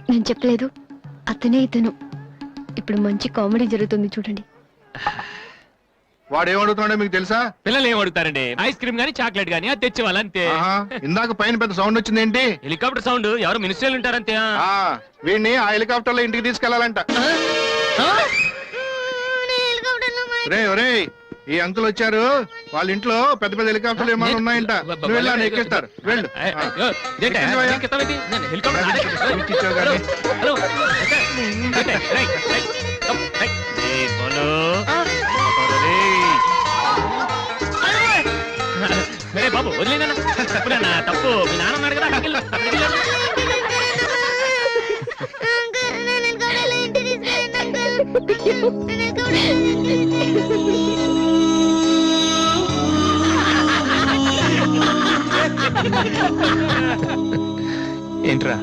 నేను చెప్పలేదు, అతనే ఇతను. ఇప్పుడు మంచి కామెడీ జరుగుతుంది చూడండి. వాడు ఏమడుగుతున్నాడో మీకు తెలుసా? పిల్లలు ఏం అడుగుతారండి? ఐస్ క్రీమ్ గానీ చాక్లెట్ గానీ అది తెచ్చేవాళ్ళంతే. ఇందాక పైన పెద్ద సౌండ్ వచ్చింది ఏంటి? Helicopter sound. ఎవరు మినిస్టర్లు ఉంటారంతే. వీడిని ఆ హెలికాప్టర్ లో ఇంటికి తీసుకెళ్లాలంట. ఒరే ఈ అంకుల్ వచ్చారు, వాళ్ళ ఇంట్లో పెద్ద పెద్ద హెలికాప్టర్లు ఏమైనా ఉన్నాయంట. నువ్వు వెళ్ళి ఆయన ఎక్కిస్తారు. వెళ్ళు. హలో తప్పులేనా తప్పు మీ నాన్న ఉన్నాడు కదా అక్కడికి వెళ్ళు, అక్కడికి వెళ్ళు. ఏంట్రా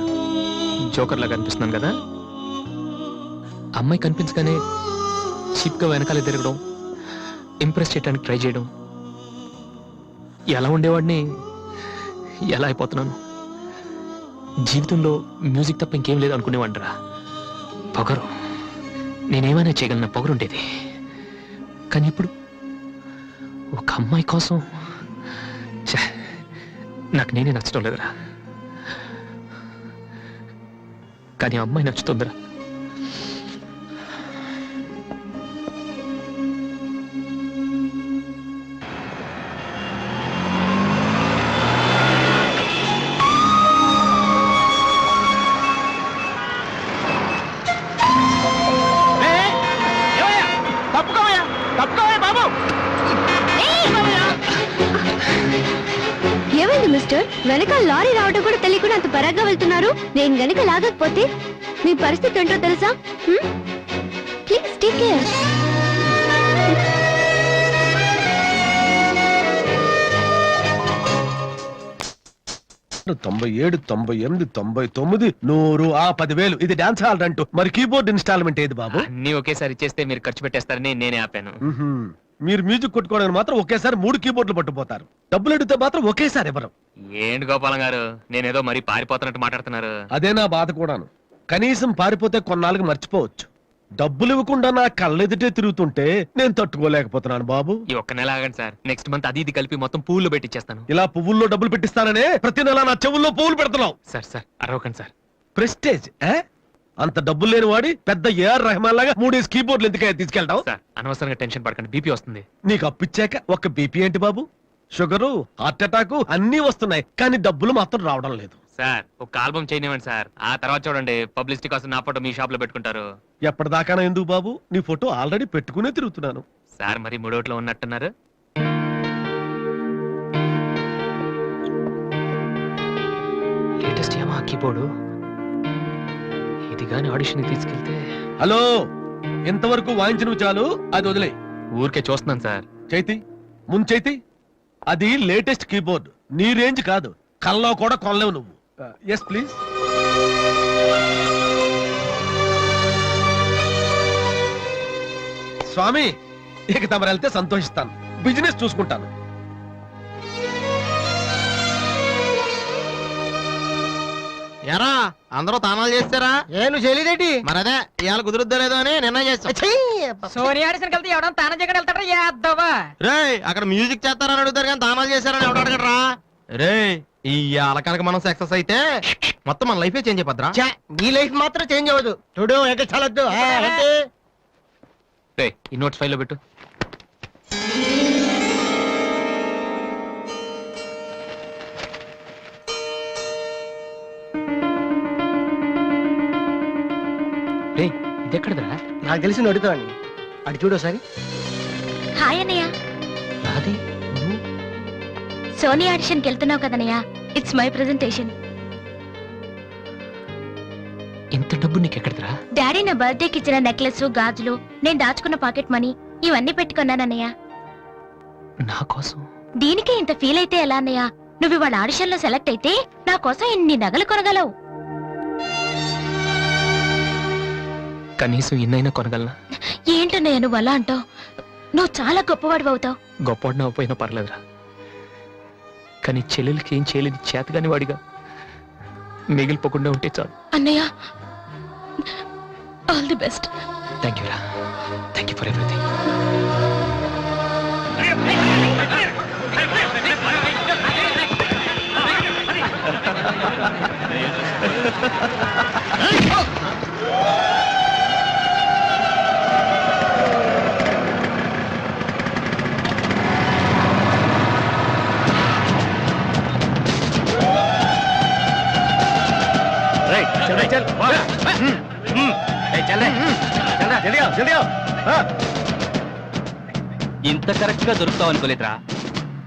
జోకర్ లాగా కనిపిస్తున్నాను కదా? అమ్మాయి కనిపించగానే చీప్ గా వెనకాల తిరగడం, ఇంప్రెస్ చేయడానికి ట్రై చేయడం, ఎలా ఉండేవాడిని ఎలా అయిపోతున్నాను. జీవితంలో మ్యూజిక్ తప్ప ఇంకేం లేదు అనుకునేవాడిరా. పొగరు, నేనేమైనా చేయగలన పొగరు ఉండేది. కానీ ఇప్పుడు ఒక అమ్మాయి కోసం ఛే, నాకు నేనే నచ్చడం లేదురా. కానీ ఆ అమ్మాయి నచ్చుతుందిరా. ఏమైంది మిస్టర్? వెనక లారీ రావడం కూడా తెలియకుండా అంత పరాగ్గా వెళ్తున్నారు. నేను గనక లాగకపోతే మీ పరిస్థితి ఏంటో తెలుసా? Please take care. 97, 98, 99, 100, 10,000. ఇది డాన్స్ హాల్ అంటూ. మరి కీబోర్డ్ ఇన్స్టాల్మెంట్ ఏది బాబు? అన్ని ఒకేసారి ఇచ్చేస్తే మీరు ఖర్చు పెట్టేస్తారని నేనే ఆపాను. మీరు మ్యూజిక్ కొట్టుకోవడానికి మాత్రం ఒకేసారి 3 కీబోర్డులు పట్టుపోతారు. డబ్బులు అడిగితే మాత్రం ఒకేసారి ఎవరు? ఏంటి గోపాలం గారు, నేనేదో మరీ పారిపోతున్నట్టు మాట్లాడుతున్నారు. అదే నా బాధ కూడాను. కనీసం పారిపోతే కొన్నాళ్ళకి మర్చిపోవచ్చు. డబ్బులు ఇవ్వకుండా నా కళ్ళెదుటే తిరుగుతుంటే నేను తట్టుకోలేకపోతున్నాను బాబు. ఈ ఒక్క నెల ఆగండి సార్, నెక్స్ట్ మంత్ అది ఇది కలిపి మొత్తం పువ్వులు పెట్టిచ్చేస్తాను. ఇలా పువ్వుల్లో డబ్బులు పెట్టిస్తాననే ప్రతి నెల నా చెవుల్లో పువ్వులు పెడుతున్నావు. సార్ సార్ అరవకండి సార్. ప్రెస్టేజ్ అంత డబ్బులు లేని వాడి పెద్ద ఏఆర్ రెహమాన్ లాగా 3 కీబోర్డులు ఎందుకయ్యా తీసుకెళ్తావు? సార్ అనవసరంగా టెన్షన్ పడకండి, బీపీ వస్తుంది. నీకు అప్పిచ్చాక ఒక్క బీపీ ఏంటి బాబు? షుగరు, హార్ట్ అటాక్ అన్నీ వస్తున్నాయి, కానీ డబ్బులు మాత్రం రావడం లేదు. సార్ ఒక ఆల్బమ్ చేయనివ్వండి సార్, ఆ తర్వాత చూడండి పబ్లిసిటీ కోసం నా ఫోటో మీ షాప్ లో పెట్టుకుంటారు. ఎప్పటిదాకా ఎందుకు బాబు? నీ ఫోటో ఆల్రెడీ పెట్టుకునే తిరుగుతున్నాను. సార్ మరి మూడోట్లో ఉన్నట్టున్నారు. లేటెస్ట్ యమహా కీబోర్డు, ఇది గాని ఆడిషన్ తీసుకెళ్తే. హలో, ఇంతవరకు వాయించినవి చాలు, అది వదిలే. ఊరికే చూస్తున్నాను సార్. చైతి ముందు చైతి, అది లేటెస్ట్ కీబోర్డ్, నీ రేంజ్ కాదు, కల్లో కూడా కొనలేవు నువ్వు. Yes please. స్వామి, ఇక తమరు వెళ్తే సంతోషిస్తాను, బిజినెస్ చూసుకుంటాను. ఎరా అందరూ తానాలు చేస్తారా? ఏను చేయలేదేటి? మరి అదే ఇవాళ కుదురుద్దో లేదో అని నిర్ణయం చేస్తా. సోనియా ఆడిషన్ కలిసి ఎవడం తాన జగడ వెళ్తాడా? యాదవా రే, అక్కడ మ్యూజిక్ చేస్తారని అడుగుతారు కానీ తానాలు చేశారని ఎవడు అడగడరా? రే, ఈ కనుక మనం సక్సెస్ అయితే మొత్తం మన లైఫే చేంజ్ అయిపోద్రా. నీ లైఫ్ మాత్రం చేంజ్ అవ్వదు. చూడు చాలొద్దు. ఈ నోట్స్ ఫైల్ లో పెట్టు. ఇదెక్కడదా? నాకు తెలిసి అడుగుతావండి. అటు చూడు ఒకసారి. హాయ్ అన్నయ్య. రాధే, సోనీ ఆడిషన్కి వెళ్తున్నావు కదన్నయ్య, ఇట్స్ మై ప్రెజెంటేషన్. ఇంత డబ్బు నీకెక్కడదరా? డాడీ నా బర్త్డేకి ఇచ్చిన నెక్లెస్, గాజులు, నేను దాచుకున్న పాకెట్ మనీ ఇవన్నీ పెట్టుకున్నానన్నయ్య. నా కోసం? దీనికే ఇంత ఫీల్ అయితే ఎలా అన్నయ్య? నువ్వు ఇవాళ ఆడిషన్ లో సెలెక్ట్ అయితే నా కోసం ఇన్ని నగలు కొనగలవు. కనీసం ఇన్నైనా కొనగలనా? ఏంటన్నయ్య నువ్వు అలా అంటావు? నువ్వు చాలా గొప్పవాడు అవుతావు. గొప్పవాడిని అవ్వపోయినా పర్లేదురా, కానీ చెల్లెలకి ఏం చేయలేదు చేతగాని వాడిగా మిగిలిపోకుండా ఉంటే చాలు. అన్నయ్య, all the best. Thank you రా, థ్యాంక్ యూ ఫర్ ఎవ్రీథింగ్. ఇంత కరెక్ట్ గా దొరుకుతావు అనుకోలేదురా.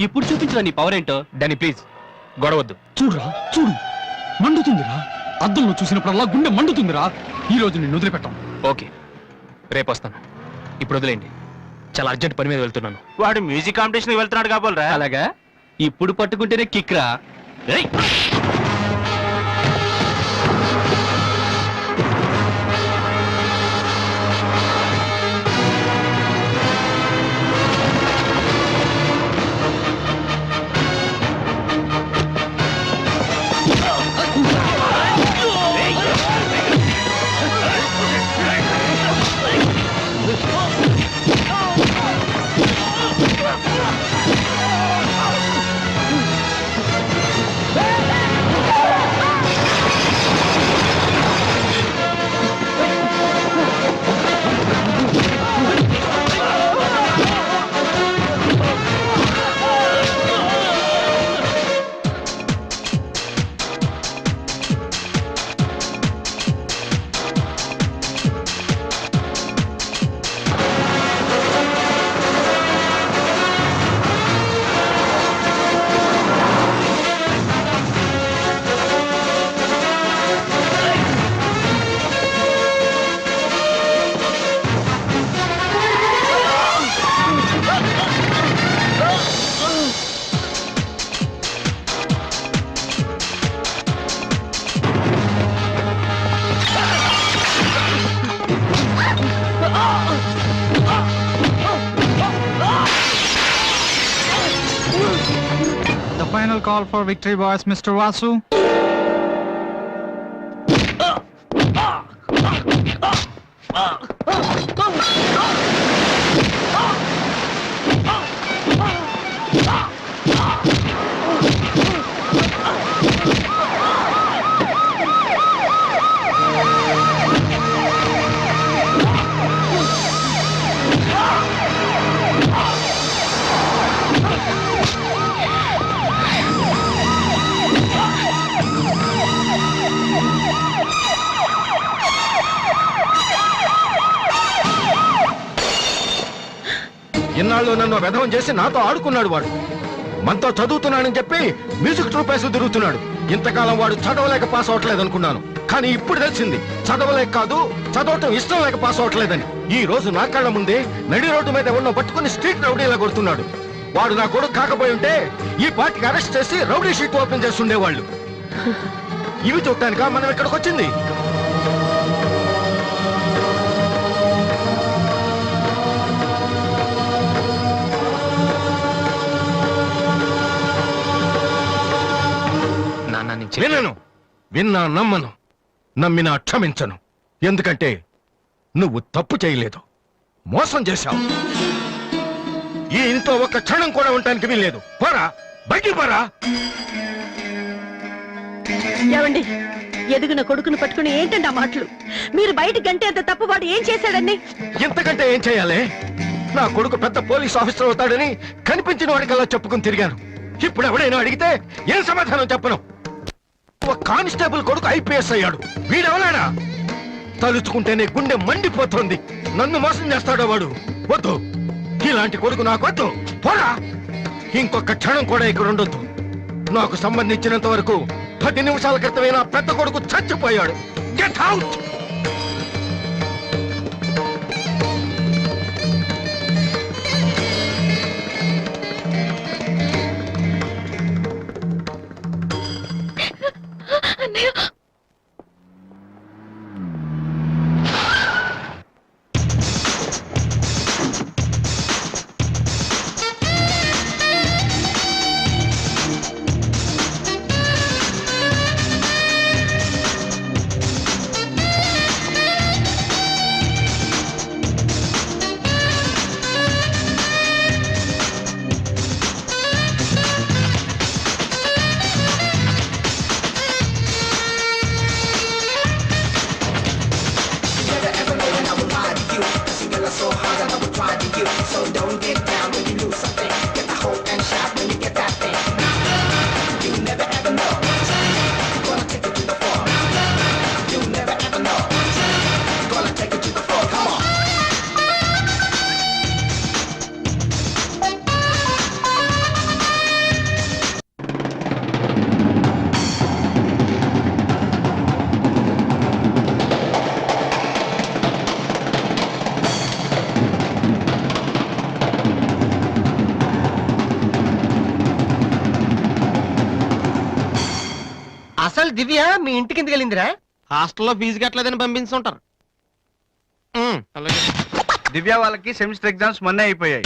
ఇప్పుడు చూపించిన నీ పవర్ ఏంటో. డానీ ప్లీజ్, గొడవద్దు. చూడురా చూడు, మండుతుందిరా. అద్దంలో చూసినప్పుడల్లా గుండె మండుతుందిరా. ఈ రోజు నిన్ను వదిలిపెట్టాం. ఓకే, రేపు వస్తాను. ఇప్పుడు వదిలేండి, చాలా అర్జెంట్ పని మీద వెళ్తున్నాను. వాడు మ్యూజిక్ కాంపిటీషన్ వెళ్తున్నాడు కాబోలరా. అలాగా, ఇప్పుడు పట్టుకుంటేనే కిక్ రా. ఏయ్! The final call for victory boys, Mr. Vasu. ఇన్నాళ్ళు నన్ను వెధవం చేసి నాతో ఆడుకున్నాడు వాడు. మనతో చదువుతున్నానని చెప్పి మ్యూజిక్ ట్రూప్ వేసి తిరుగుతున్నాడు. ఇంతకాలం వాడు చదవలేక పాస్ అవట్లేదు అనుకున్నాను, కానీ ఇప్పుడు తెలిసింది చదవలేక కాదు, చదవటం ఇష్టం లేక పాస్ అవట్లేదని. ఈ రోజు నా కళ్ళ ముందే నడి రోడ్డు మీద ఉన్న పట్టుకుని స్ట్రీట్ రౌడీలా కొడుతున్నాడు. వాడు నా కొడుకు కాకపోయి ఉంటే ఈ పార్టీకి అరెస్ట్ చేసి రౌడీ షీట్ ఓపెన్ చేస్తుండేవాళ్ళు. ఇవి చూడటానికా మనం ఇక్కడికి వచ్చింది? వినను, విన్నా నమ్మను, నమ్మినా క్షమించను. ఎందుకంటే నువ్వు తప్పు చేయలేదు, మోసం చేశావు. ఈ ఇంట్లో ఒక్క క్షణం కూడా ఉండటానికి వీల్లేదు. పోరా, బయటికి పోరా. ఏమండి, ఎదిగిన కొడుకును పట్టుకుని ఏంటండి ఆ మాటలు? మీరు బయట గంటే అంత తప్పు వాడు ఏం చేశాడండి? ఇంతకంటే ఏం చేయాలి? నా కొడుకు పెద్ద పోలీస్ ఆఫీసర్ అవుతాడని కనిపించిన వాడికల్లా చెప్పుకుని తిరిగాను. ఇప్పుడు ఎవడైనా అడిగితే ఏం సమాధానం చెప్పను. ఒక కానిస్టేబుల్ కొడుకు ఐపీఎస్ అయ్యాడు. వీడెవలాడా? తలుచుకుంటేనే గుండె మండిపోతుంది. నన్ను మోసం చేస్తాడో వాడు. వద్దు, ఇలాంటి కొడుకు నాకు వద్దు. పోరా, ఇంకొక క్షణం కూడా ఇక్కడ ఉండొద్దు. నాకు సంబంధించినంత వరకు 10 నిమిషాల క్రితమే నా పెద్ద కొడుకు చచ్చిపోయాడు. Get out. అసలు దివ్య మీ ఇంటికి ఎందుకు వెళ్ళిందిరా? హాస్టల్లో ఫీజు కట్టలేదని పంపించుంటారు. దివ్య వాళ్ళకి సెమిస్టర్ ఎగ్జామ్స్ మొన్నే అయిపోయాయి.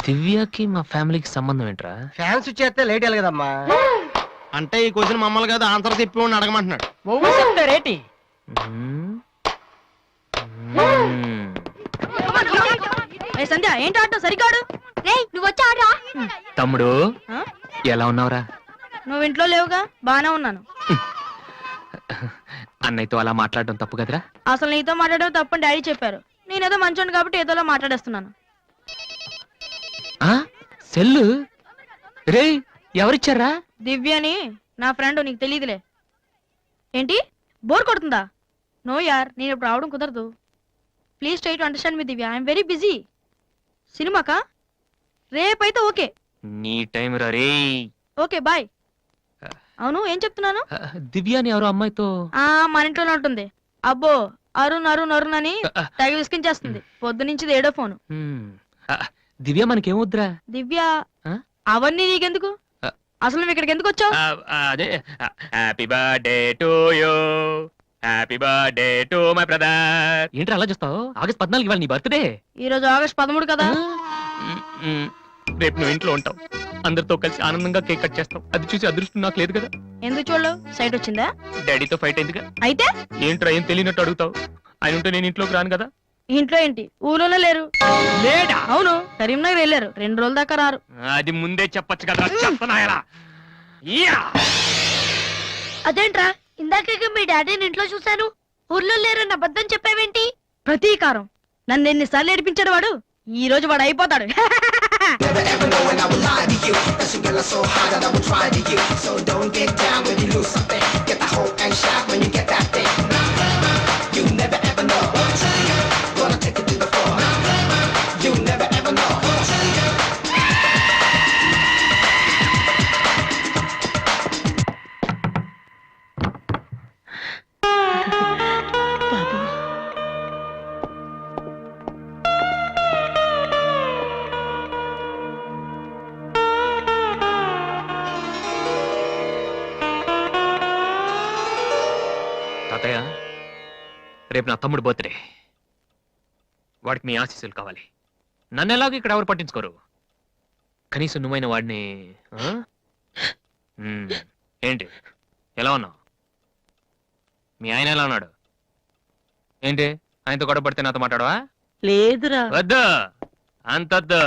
దివ్యకి మా ఫ్యామిలీకి సంబంధం ఏంట్రా? ఫ్యాన్స్ వచ్చేస్తే లేట్ వెళ్ళగదమ్మా. అంటే ఈ క్వశ్చన్ మమ్మల్ని కాదు ఆన్సర్ చెప్పి అడగమంటున్నాడు. ఒవ్వు చెప్తారేటి? మ్మ్. ఏ సంధ్య ఏంటి ఆడటం సరికాడు? రేయ్ నువ్వు వచ్చి ఆడరా. తమ్ముడు ఆ? ఎలా ఉన్నావురా? నువ్వు ఇంట్లో లేవుగా, బానే ఉన్నాను. అన్నయ్యతో అలా మాట్లాడడం తప్పు కదరా? అసలు నీతో మాట్లాడడం తప్పని డాడీ చెప్పారు. నేనేదో మంచోండి కాబట్టి ఏదోలా మాట్లాడేస్తున్నాను. ఆ సెల్లు రే ఎవరిచ్చారా? దివ్యని నా ఫ్రెండ్, నీకు తెలియదులే. ఏంటి బోర్ కొడుతుందా? నో యార్, నేను ఇప్పుడు రావడం కుదరదు. Please try to understand me Divya, I'm very busy. సినిమాకా? రేపైతే ఓకే. నీ టైం రా రే. Okay bye. అవును ఏం చెప్తున్నాను? దివ్య అని ఎవరో అమ్మాయితో మన ఇంట్లోనే ఉంటుంది. అబ్బో అరుణ్ అరుణ్ అరుణ్ అని తెగ విసికించేస్తుంది. పొద్దు నుంచి ఏడో ఫోను. దివ్య మనకేమొద్దురా? దివ్య ఆ? అవన్నీ నీకెందుకు? అసలు నువ్వు ఇక్కడికి ఎందుకు వచ్చావు? అదే happy birthday to you, happy birthday to my brother. ఏంట్రా అలా చూస్తావు? ఆగస్ట్ 14 ఇవాళ నీ బర్త్డే. ఈ రోజు ఆగస్ట్ 13 కదా. రేపు నువ్వు ఇంట్లో ఉంటావు, అందరితో కలిసి ఆనందంగా కేక్ కట్ చేస్తావు. అది చూసి అదృష్టం నాకు లేదు కదా. ఎందుకు చూడలేవు? సైట్ వచ్చిందా? డాడీతో ఫైట్ అయిందిగా. అయితే ఏంట్రా ఏం తెలియనట్టు అడుగుతావు? ఆయన ఉంటే నేను ఇంట్లోకి రాను కదా. ఇంట్లో ఏంటి, ఊళ్ళోనే లేరు. లేడా? అవును, కరీంనగర్ వెళ్ళారు. 2 రోజుల దాకా రారు. అది ముందే చెప్పొచ్చు కదా. చెప్పనాయలా? అదేంట్రా ఇందాక మీ డాడీని ఇంట్లో చూశాను, ఊర్లో లేరన్న అబద్ధం చెప్పావేంటి? ప్రతీకారం. నన్ను ఎన్నిసార్లు ఏడిపించాడు వాడు. ఈ రోజు వాడు అయిపోతాడు. తాతయ్య, రేపు నా తమ్ముడు బర్త్డే. వాడికి మీ ఆశీస్సులు కావాలి. నన్ను ఎలాగో ఇక్కడ ఎవరు పట్టించుకోరు. కనీసం నువ్వైన వాడిని ఏంటి ఎలా ఉన్నావు? మీ ఆయన ఎలా ఉన్నాడు? ఏంటి ఆయనతో గొడవ పడితే నాతో మాట్లాడవా? లేదురా. వద్దు, అంతొద్దు.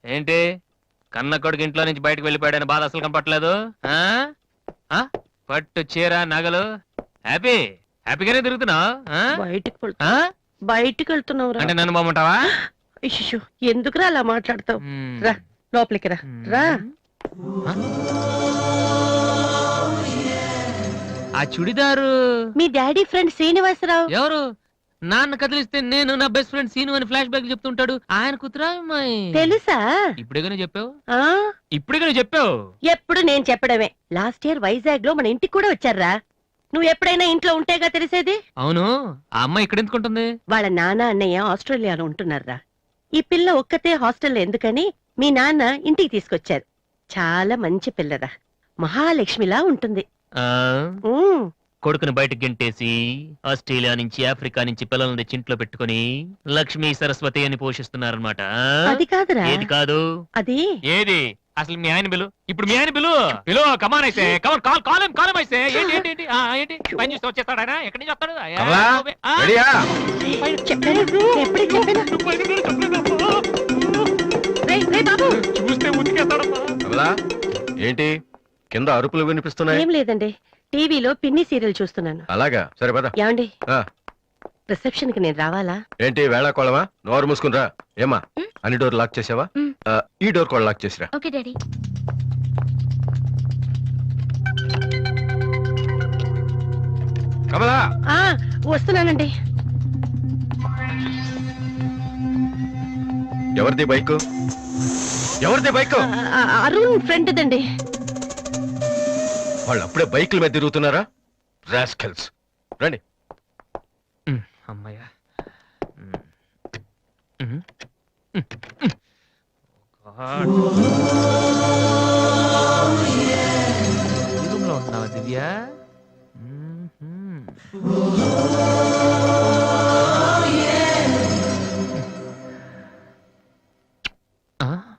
ఏంటి కన్న కొడుకు ఇంట్లో నుంచి బయటకు వెళ్ళిపోయాడని బాధ అసలు కనపట్లేదు? పట్టు చీర నగలు హ్యాపీగానే తిరుగుతున్నావు. బయటికి వెళ్తున్నావు అంటే నన్ను బాగుంటావా? ఎందుకురా అలా మాట్లాడతావు? రా లోపలికి రా. రా. ఆ చుడిదారు మీ డాడీ ఫ్రెండ్ శ్రీనివాసరావు. ఎవరు? నాన్న కదిలిస్తే నేను నా బెస్ట్ ఫ్రెండ్ సీను అని ఫ్లాష్ బ్యాక్ చెప్తుంటాడు. ఆయన కూతురా అమ్మాయి? తెలుసా? ఇప్పుడేగానే చెప్పావు. ఆ ఇప్పుడేగానే చెప్పావు. ఎప్పుడు నేను చెప్పడమే. లాస్ట్ ఇయర్ వైజాగ్ లో మన ఇంటికి కూడా వచ్చారా. నువ్వు ఎప్పుడైనా ఇంట్లో ఉంటేగా తెలిసేది. అవును, ఆ అమ్మాయి ఇక్కడ ఎందుకుంటుంది? వాళ్ళ నాన్న అన్నయ్య ఆస్ట్రేలియాలో ఉంటున్నారా. ఈ పిల్ల ఒక్కతే హాస్టల్లో ఎందుకని మీ నాన్న ఇంటికి తీసుకొచ్చారు. చాలా మంచి పిల్లరా, మహాలక్ష్మిలా ఉంటుంది. కొడుకుని బయటకు గెంటేసి ఆస్ట్రేలియా నుంచి ఆఫ్రికా నుంచి పిల్లల్ని తెచ్చి ఇంట్లో పెట్టుకుని లక్ష్మీ సరస్వతి అని పోషిస్తున్నారనమాట. అది కాదురా. ఏది కాదు? అది ఏది? అసలు మీ ఆయన బిలు. ఇప్పుడు మీ ఆయన బిలు బిలు. కమాన్ అయితే కమాన్, కాల్ కాలం కాలం అయితే. ఏంటి ఏంటి ఏంటి ఏంటి పని చూస్తే వచ్చేస్తాడు ఆయన? ఎక్కడి నుంచి వస్తాడు? చూస్తే ఉతికేస్తాడమ్మా. ఏంటి కింద అరుపులు వినిపిస్తున్నాయి? ఏం లేదండి, టీవీలో పిన్ని సీరియల్ చూస్తున్నాను. అలాగా, సరే పద. ఏమండి రిసెప్షన్ కి నేను రావాలా? ఏంటి వేళాకోళమా? నోరు మూసుకునిరా. ఏమా అన్ని డోర్ లాక్ చేసావా? ఈ డోర్ కూడా లాక్ చేసిరా. Okay daddy. కమలా, వస్తున్నానండి. ఎవరిది బైక్? ఎవరిది బైక్? అరుణ్ ఫ్రెండ్ దండి. వాళ్ళు అప్పుడే బైకుల మీద తిరుగుతున్నారా? రాస్కెల్స్. రండి. అమ్మయ్యా. రూమ్ లో ఉంటున్నావా దివ్య? ఆ?